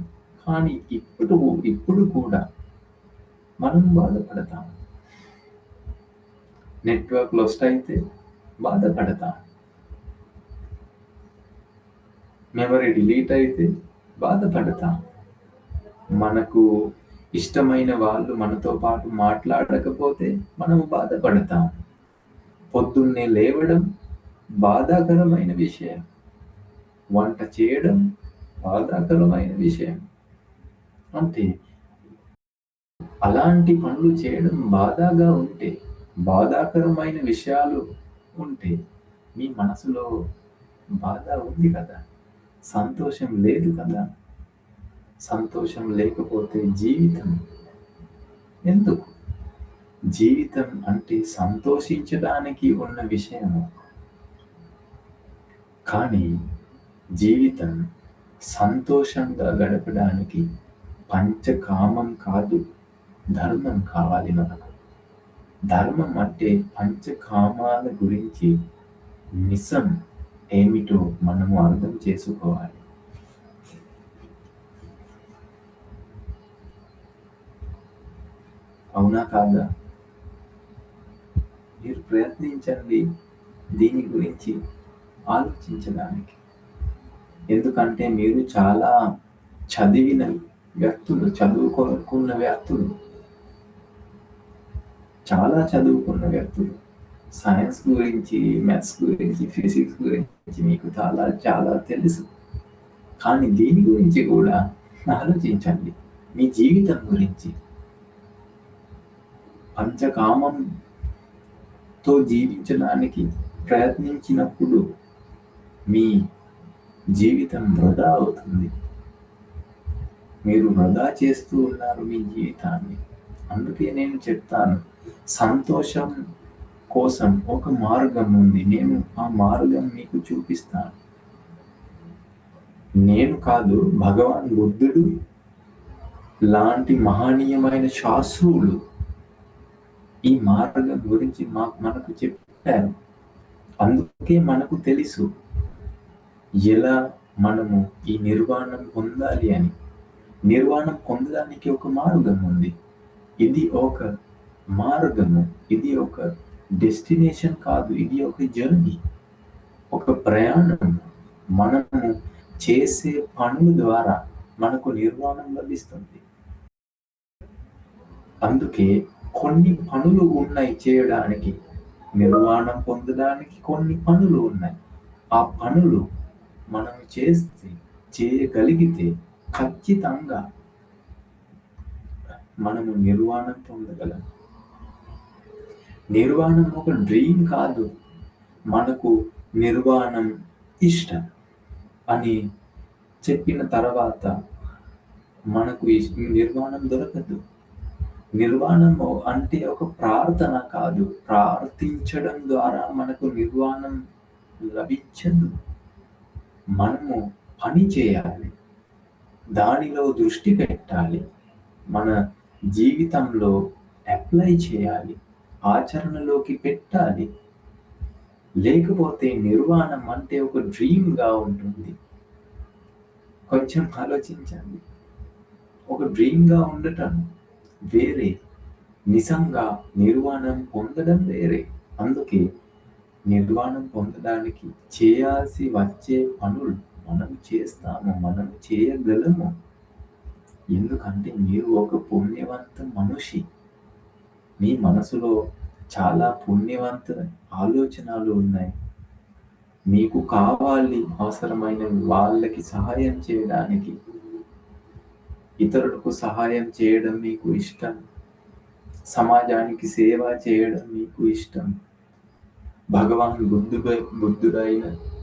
కానీ ఇప్పుడు కూడా మనం బాధపడతాం. నెట్వర్క్ లాస్ట్ అయితే బాధపడతాం, మెమరీ డిలీట్ అయితే బాధపడతాం, మనకు ఇష్టమైన వాళ్ళు మనతో పాటు మాట్లాడకపోతే మనము బాధపడతాం. పొద్దున్నే లేవడం బాధాకరమైన విషయం, వంట చేయడం బాధాకరమైన విషయం. అంటే అలాంటి పనులు చేయడం బాధగా ఉంటే, బాధాకరమైన విషయాలు ఉంటే మీ మనసులో బాధ ఉంది కదా, సంతోషం లేదు కదా. సంతోషం లేకపోతే జీవితం ఎందుకు? జీవితం అంటే సంతోషించడానికి ఉన్న విషయము. కానీ జీవితం సంతోషంగా గడపడానికి పంచకామం కాదు, ధర్మం కావాలి మనకు. ధర్మం అంటే పంచకామాల గురించి నిజం ఏమిటో మనము అర్థం చేసుకోవాలి. అవునా కాదా? మీరు ప్రయత్నించండి దీని గురించి ఆలోచించడానికి. ఎందుకంటే మీరు చాలా చదివిన వ్యక్తులు, చదువుకున్న వ్యక్తులు, సైన్స్ గురించి, మ్యాథ్స్ గురించి, ఫిజిక్స్ గురించి మీకు చాలా తెలుసు. కానీ దీని గురించి కూడా ఆలోచించండి, మీ జీవితం గురించి. పంచకామంతో జీవించడానికి ప్రయత్నించినప్పుడు మీ జీవితం వృధా అవుతుంది. మీరు వృధా చేస్తూ ఉన్నారు మీ జీవితాన్ని. అందుకే నేను చెప్తాను, సంతోషం కోసం ఒక మార్గం ఉంది. నేను ఆ మార్గం మీకు చూపిస్తాను. నేను కాదు, భగవాన్ బుద్ధుడు లాంటి మహనీయమైన శాస్త్రులు ఈ మార్గం గురించి మనకు చెప్పారు. అందుకే మనకు తెలుసు ఎలా మనము ఈ నిర్వాణం పొందాలి అని. నిర్వాణం పొందడానికి ఒక మార్గం ఉంది. ఇది ఒక మార్గము, ఇది ఒక డెస్టినేషన్ కాదు, ఇది ఒక జర్నీ, ఒక ప్రయాణం. మనము చేసే పనుల ద్వారా మనకు నిర్వాణం లభిస్తుంది. అందుకే కొన్ని పనులు ఉన్నాయి చేయడానికి, నిర్వాణం పొందడానికి కొన్ని పనులు ఉన్నాయి. ఆ పనులు మనం చేయగలిగితే ఖచ్చితంగా మనము నిర్వాణం పొందగలం. నిర్వాణం ఒక డ్రీమ్ కాదు. మనకు నిర్వాణం ఇష్టం అని చెప్పిన తర్వాత మనకు నిర్వాణం దొరకదు. నిర్వాణం అంటే ఒక ప్రార్థన కాదు. ప్రార్థించడం ద్వారా మనకు నిర్వాణం లభించదు. మనము పని చేయాలి, దానిలో దృష్టి పెట్టాలి, మన జీవితంలో అప్లై చేయాలి, ఆచరణలోకి పెట్టాలి. లేకపోతే నిర్వాణం అంటే ఒక డ్రీమ్గా ఉంటుంది. కొంచెం ఆలోచించండి. ఒక డ్రీమ్గా ఉండటం వేరే, నిజంగా నిర్వాణం పొందడం వేరే. అందుకే నిర్వాణం పొందడానికి చేయాల్సి వచ్చే పనులు మనం చేస్తాము, మనం చేయగలము. ఎందుకంటే మీరు ఒక పుణ్యవంత మనిషి. మీ మనసులో చాలా పుణ్యవంత ఆలోచనలు ఉన్నాయి. మీకు కావాలి అవసరమైన వాళ్ళకి సహాయం చేయడానికి, ఇతరులకు సహాయం చేయడం మీకు ఇష్టం, సమాజానికి సేవ చేయడం మీకు ఇష్టం. భగవాన్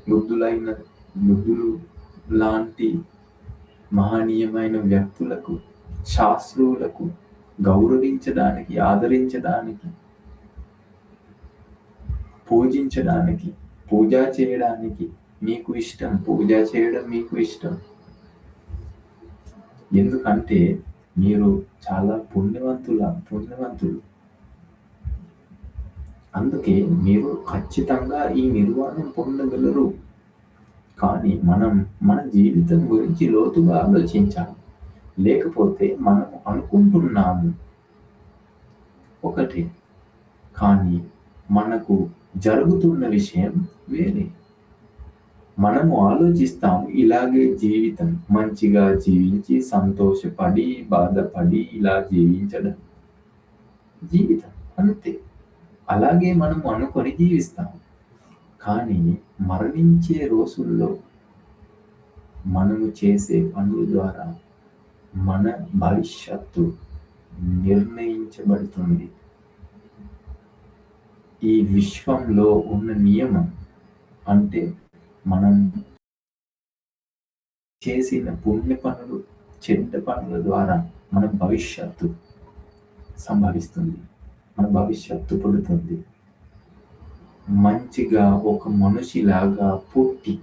బుద్ధులు లాంటి మహనీయమైన వ్యక్తులకు, శాస్త్రులకు గౌరవించడానికి, ఆదరించడానికి, పూజించడానికి, పూజ చేయడానికి మీకు ఇష్టం. పూజ చేయడం మీకు ఇష్టం. ఎందుకంటే మీరు చాలా పుణ్యవంతులు. అందుకే మీరు ఖచ్చితంగా ఈ నిర్వాణం పొందగలరు. కానీ మనం మన జీవితం గురించి లోతుగా ఆలోచించాలి. లేకపోతే మనం అనుకుంటున్నాము ఒకటి, కానీ మనకు జరుగుతున్న విషయం వేరే. మనము ఆలోచిస్తాము ఇలాగే జీవితం, మంచిగా జీవించి సంతోషపడి బాధపడి ఇలా జీవించడం జీవితం అంతే. అలాగే మనము అనుకొని జీవిస్తాము. కానీ మరణించే రోజుల్లో మనము చేసే పనుల ద్వారా మన భవిష్యత్తు నిర్ణయించబడుతుంది. ఈ విశ్వంలో ఉన్న నియమం అంటే మనం చేసిన పుణ్య పనులు, చెడ్డ పనుల ద్వారా మన భవిష్యత్తు సంభవిస్తుంది, మన భవిష్యత్తు పుడుతుంది. మంచిగా ఒక మనిషిలాగా పుట్టి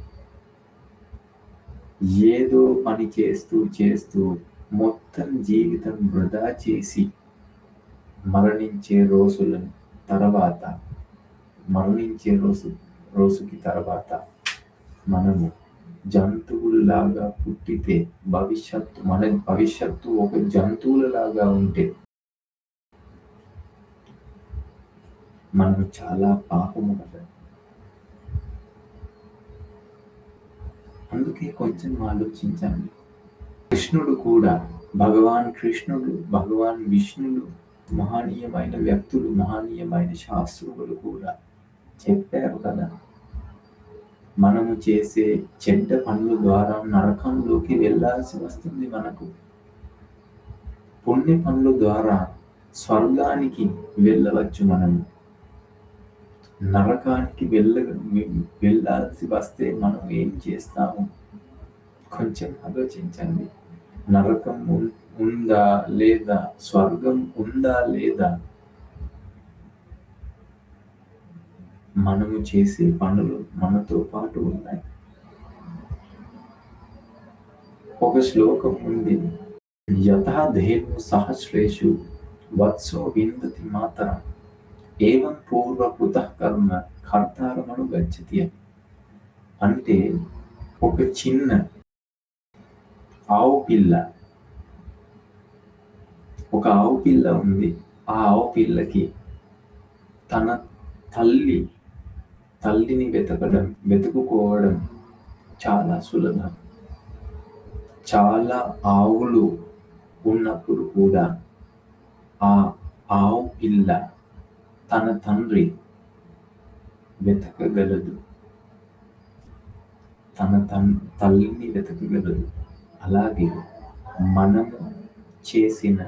ఏదో పని చేస్తూ మొత్తం జీవితం వృధా చేసి మరణించే రోజుకి తర్వాత మనము జంతువులాగా పుట్టితే మన భవిష్యత్తు ఒక జంతువులలాగా ఉంటే మనం చాలా పాపము కదా. అందుకే కొంచెం ఆలోచించండి. కృష్ణుడు కూడా, భగవాన్ కృష్ణుడు, భగవాన్ విష్ణుడు, మహనీయమైన వ్యక్తులు, మహనీయమైన శాస్త్రులు కూడా చెప్పారు కదా, మనము చేసే చెడ్డ పనుల ద్వారా నరకంలోకి వెళ్ళాల్సి వస్తుంది. మనకు పుణ్య పనుల ద్వారా స్వర్గానికి వెళ్ళవచ్చు. మనము నరకానికి వెళ్ళాల్సి వస్తే మనం ఏం చేస్తాము? కొంచెం ఆలోచించండి. నరకం ఉందా లేదా, స్వర్గం ఉందా లేదా, మనము చేసే పనులు మనతో పాటు ఉన్నాయి. ఒక శ్లోకం ఉంది, యథా ధేను సహస్రేషు వత్సో విందతి మాతరం ఏవం పూర్వకృత కర్మ కర్తారమను గచ్చతి అని. అంటే ఒక చిన్న ఆవు పిల్ల ఉంది. ఆ ఆవు పిల్లకి తన తల్లిని వెతుకుకోవడం చాలా సులభం. చాలా ఆవులు ఉన్నప్పుడు కూడా ఆ ఆవు పిల్ల తన తండ్రి వెతకగలదు, తన తల్లిని వెతకగలదు. అలాగే మనము చేసిన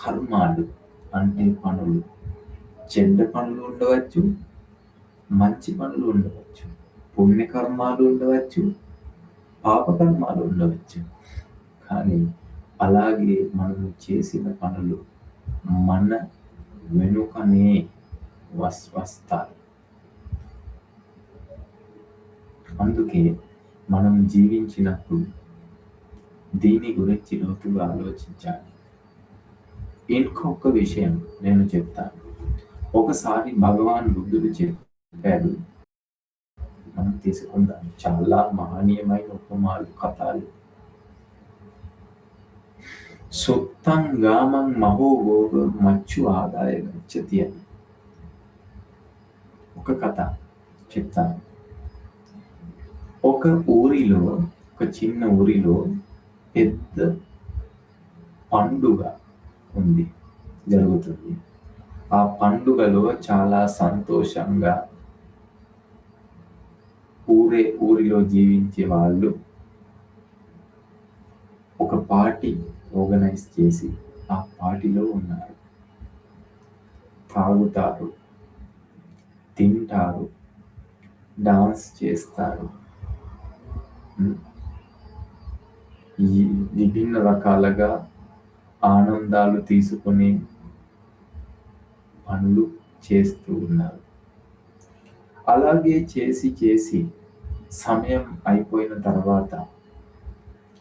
కర్మాలు అంటే పనులు, చెడ్డ పనులు ఉండవచ్చు, మంచి పనులు ఉండవచ్చు, పుణ్యకర్మాలు ఉండవచ్చు, పాపకర్మాలు ఉండవచ్చు. కానీ అలాగే మనము చేసిన పనులు మన వెనుకనే వస్తాయి. అందుకే మనం జీవించినప్పుడు దీని గురించి లోతుగా ఆలోచించాలి. ఇంకొక విషయం నేను చెప్తాను. ఒకసారి భగవాన్ బుద్ధుడు చెప్పాడు, మనం తీసుకుందాం, చాలా మహనీయమైన ఉపమాలు, కథలు. సుత్తం గామం మహోగోగ మచ్చు ఆదాయ గచ్చతి అని ఒక కథ చెప్తాను. ఒక చిన్న ఊరిలో పెద్ద పండుగ జరుగుతుంది. ఆ పండుగలో చాలా సంతోషంగా ఊరిలో జీవించే వాళ్ళు ఒక పార్టీ ఆర్గనైజ్ చేసి ఆ పార్టీలో ఉన్నారు. తాగుతారు, తింటారు, డాన్స్ చేస్తారు, ఈ విభిన్న రకాలుగా ఆనందాలు తీసుకునే పనులు చేస్తూ ఉన్నారు. అలాగే చేసి సమయం అయిపోయిన తర్వాత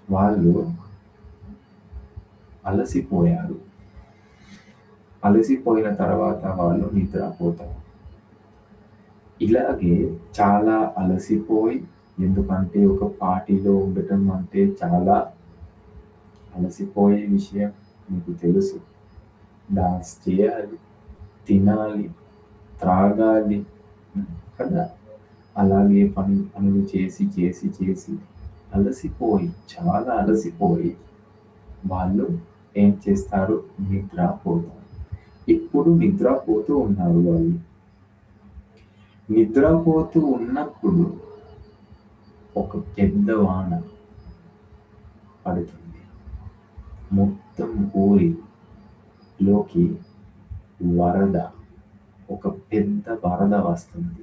వాళ్ళు అలసిపోయిన తర్వాత వాళ్ళు నిద్రపోతారు. ఇలాగే చాలా అలసిపోయి, ఎందుకంటే ఒక పార్టీలో ఉండటం అంటే చాలా అలసిపోయే విషయం మీకు తెలుసు. డాన్స్ చేయాలి, తినాలి, త్రాగాలి కదా. అలాగే పనులు చేసి చాలా అలసిపోయి వాళ్ళు ఏం చేస్తారు, నిద్రపోతారు. ఇప్పుడు నిద్రపోతూ ఉన్నారు. వాళ్ళు నిద్రపోతూ ఉన్నప్పుడు ఒక పెద్ద వాన పడుతుంది. మొత్తం ఊరిలోకి ఒక పెద్ద వరద వస్తుంది.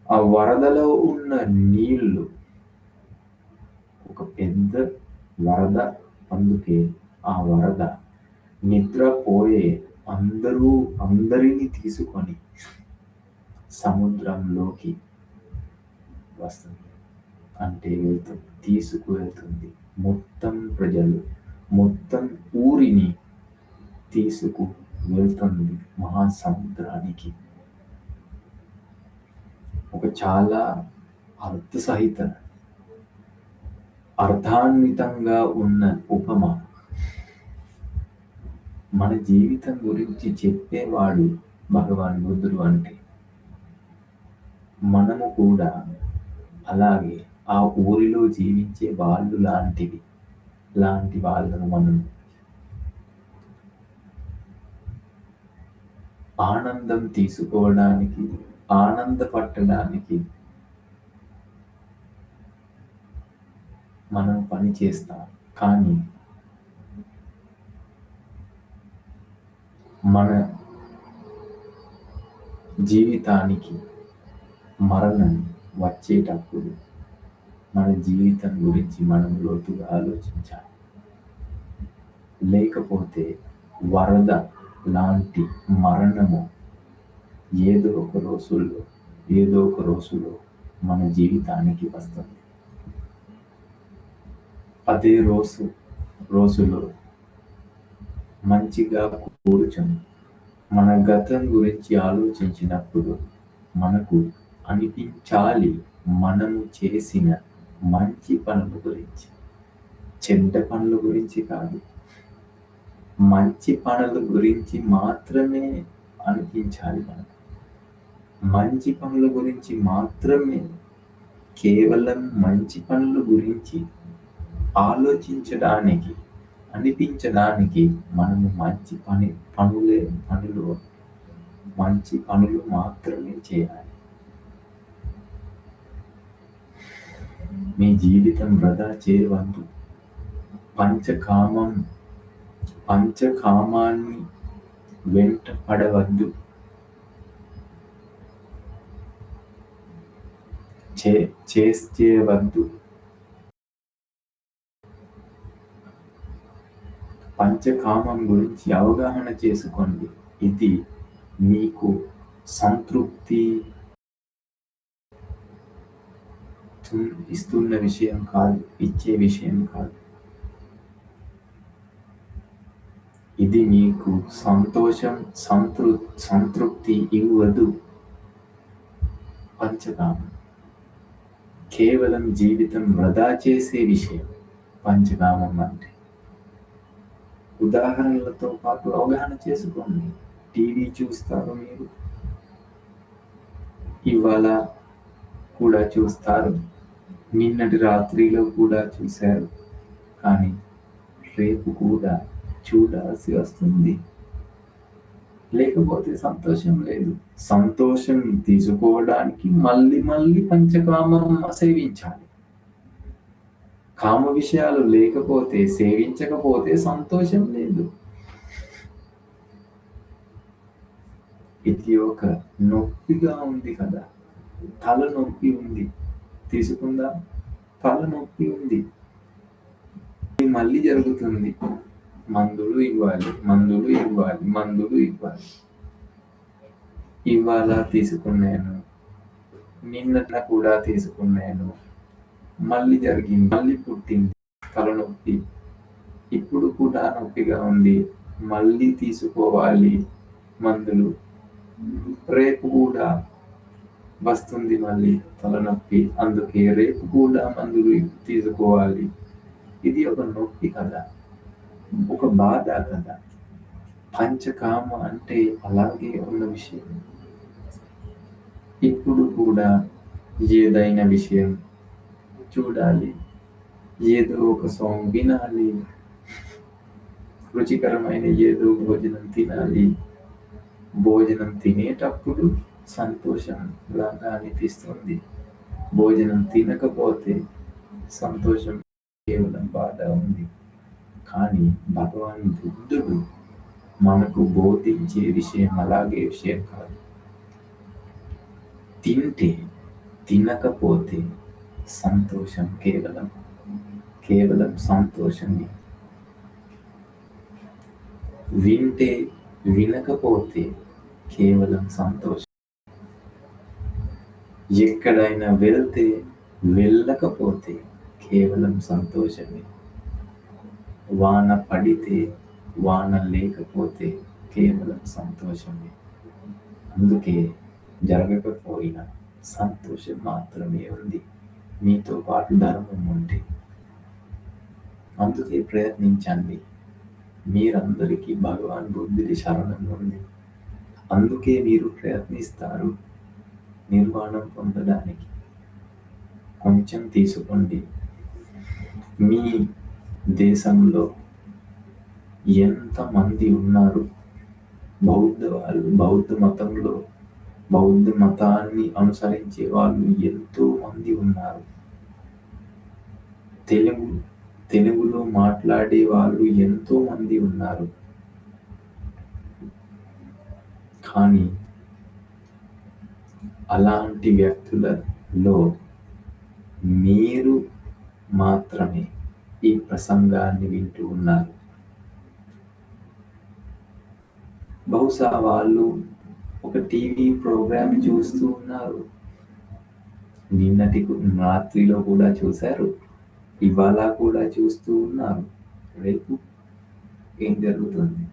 ఆ వరదలో ఉన్న నీళ్లు ఒక పెద్ద వరద. అందుకే ఆ వరద నిద్రపోయే అందరినీ తీసుకొని సముద్రంలోకి వస్తుంది. అంటే తీసుకువెళ్తుంది. మొత్తం ఊరిని తీసుకు వెళ్తుంది మహాసముద్రానికి. ఒక చాలా అర్థాన్వితంగా ఉన్న ఉపమ. మన జీవితం గురించి చెప్పేవాడు భగవాన్ బుద్ధుడు. అంటే మనము కూడా అలాగే ఆ ఊరిలో జీవించే వాళ్ళు లాంటి వాళ్ళను మనం ఆనందం తీసుకోవడానికి, ఆనందపడటానికి మనం పని చేస్తాం. కానీ మన జీవితానికి మరణం వచ్చేటప్పుడు మన జీవితం గురించి మనం లోతుగా ఆలోచించాలి. లేకపోతే వరద లాంటి మరణము ఏదో ఒక రోజులో మన జీవితానికి వస్తుంది. అదే రోజులో మంచిగా కూర్చొని మన గతం గురించి ఆలోచించినప్పుడు మనకు అనిపించాలి మనము చేసిన మంచి పనుల గురించి, చెడ్డ పనుల గురించి కాదు. మంచి పనుల గురించి మాత్రమే అనిపించాలి మనకు. మంచి పనుల గురించి మాత్రమే, కేవలం మంచి పనుల గురించి ఆలోచించడానికి, అనిపించడానికి మనము మంచి పనులు మాత్రమే చేయాలి. మీ జీవితం వృధా చేయవద్దు. పంచకామాన్ని వెంట పడవద్దు. చేయవద్దు. పంచకామం గురించి అవగాహన చేసుకోండి. ఇది మీకు సంతృప్తి ఇస్తున్న విషయం కాదు, ఇచ్చే విషయం కాదు. ఇది మీకు సంతృప్తి ఇవ్వదు. పంచకామం కేవలం జీవితం వృధా చేసే విషయం పంచకామం అంటే. ఉదాహరణలతో పాటు అవగాహన చేసుకోండి. టీవీ చూస్తారు, మీరు ఇవాళ కూడా చూస్తారు, నిన్నటి రాత్రిలో కూడా చూశారు, కానీ రేపు కూడా చూడాల్సి వస్తుంది. లేకపోతే సంతోషం లేదు. సంతోషం తీసుకోవడానికి మళ్ళీ పంచకామం సేవించాలి. కామ విషయాలు లేకపోతే, సేవించకపోతే సంతోషం లేదు. ఇది ఒక నొప్పిగా ఉంది కదా, తల నొప్పి ఉంది, తీసుకుందా? తల నొప్పి ఉంది, మళ్ళీ జరుగుతుంది. మందులు ఇవ్వాలి. ఇవాళ తీసుకున్నాను, నిన్న కూడా తీసుకున్నాను, మళ్ళీ జరిగింది, మళ్ళీ పుట్టింది తలనొప్పి. ఇప్పుడు కూడా నొప్పిగా ఉంది, మళ్ళీ తీసుకోవాలి మందులు. రేపు కూడా వస్తుంది మళ్ళీ తలనొప్పి, అందుకే రేపు కూడా మందులు తీసుకోవాలి. ఇది ఒక నొప్పి కదా, ఒక బాధ కదా. పంచకామ అంటే అలాగే ఉన్న విషయం. ఇప్పుడు కూడా ఏదైనా విషయం చూడాలి, ఏదో ఒక సాంగ్ వినాలి, రుచికరమైన ఏదో భోజనం తినాలి. భోజనం తినేటప్పుడు సంతోషం లాగా అనిపిస్తుంది. భోజనం తినకపోతే సంతోషం, కేవలం బాధ ఉంది. కానీ భగవాన్ బుద్ధుడు మనకు బోధించే విషయం అలాగే విషయం కాదు. తినకపోతే సంతోషం, కేవలం సంతోషమే. వినకపోతే కేవలం సంతోషం. ఎక్కడైనా వెళ్ళకపోతే కేవలం సంతోషమే. వాన పడితే, వాన లేకపోతే కేవలం సంతోషమే. అందుకే జరగకపోయినా సంతోషం మాత్రమే ఉంది, మీతో పాటు ధర్మం ఉంటే. అందుకే ప్రయత్నించండి. మీరందరికీ భగవాన్ బుద్ధుడి శరణం ఉంది. అందుకే మీరు ప్రయత్నిస్తారు నిర్వాణం పొందడానికి. కొంచెం తీసుకోండి. మీ దేశంలో ఎంతమంది ఉన్నారు బౌద్ధ మతంలో, బౌద్ధ మతాన్ని అనుసరించే వాళ్ళు ఎంతో మంది ఉన్నారు. తెలుగులో మాట్లాడే వాళ్ళు ఎంతో మంది ఉన్నారు. కానీ అలాంటి వ్యక్తులలో మీరు మాత్రమే ఈ ప్రసంగాన్ని వింటూ ఉన్నారు. బహుశా వాళ్ళు ఒక టీవీ ప్రోగ్రామ్ చూస్తూ ఉన్నారు. నిన్నటి రాత్రిలో కూడా చూశారు, ఇవాళ కూడా చూస్తూ ఉన్నారు. రేపు ఏం జరుగుతుంది?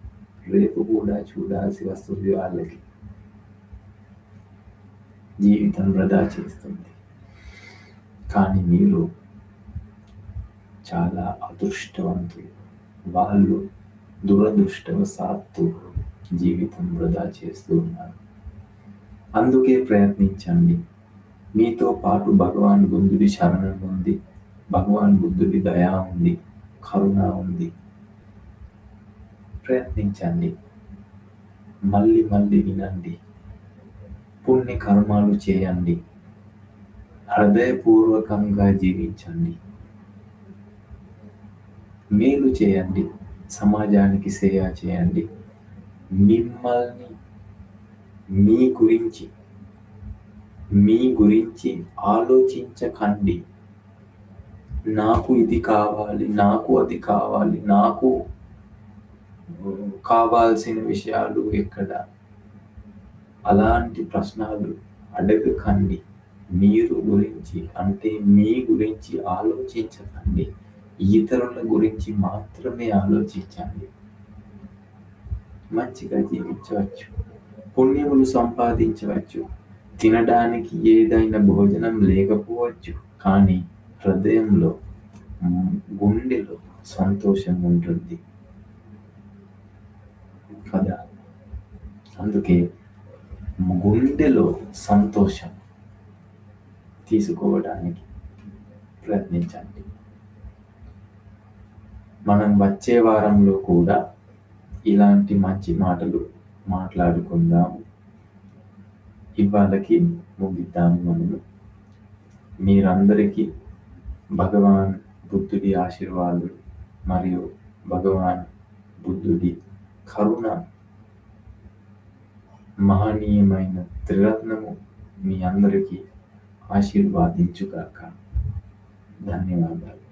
రేపు కూడా చూడాల్సి వస్తుంది. వాళ్ళకి జీవితం వృధా చేస్తుంది. కానీ మీరు చాలా అదృష్టవంతులు. వాళ్ళు దురదృష్టవశాత్తు జీవితం వృధా చేస్తూ ఉన్నారు. అందుకే ప్రయత్నించండి. మీతో పాటు భగవాన్ బుద్ధుడి శరణం ఉంది, భగవాన్ బుద్ధుడి దయా ఉంది, కరుణ ఉంది. ప్రయత్నించండి. మళ్ళీ మళ్ళీ వినండి. పుణ్య కర్మాలు చేయండి. హృదయపూర్వకంగా జీవించండి. మేలు చేయండి. సమాజానికి సేవ చేయండి. మిమ్మల్ని మీ గురించి ఆలోచించకండి. నాకు ఇది కావాలి, నాకు అది కావాలి, నాకు కావాల్సిన విషయాలు ఎక్కడ, అలాంటి ప్రశ్నలు అడగకండి. మీ గురించి ఆలోచించకండి. ఇతరుల గురించి మాత్రమే ఆలోచించండి. మంచిగా జీవించవచ్చు, పుణ్యములు సంపాదించవచ్చు. తినడానికి ఏదైనా భోజనం లేకపోవచ్చు, కానీ హృదయంలో, గుండెలో సంతోషం ఉంటుంది కదా. అందుకే గుండెలో సంతోషం తీసుకోవడానికి ప్రయత్నించండి. మనం వచ్చే వారంలో కూడా ఇలాంటి మంచి మాటలు మాట్లాడుకుందాము. ఇవాళకి ముగిద్దాము మనము. మీరందరికీ భగవాన్ బుద్ధుడి ఆశీర్వాదాలు మరియు భగవాన్ బుద్ధుడి కరుణ, మహనీయమైన త్రిరత్నము మీ అందరికీ ఆశీర్వాదించుగాక. ధన్యవాదాలు.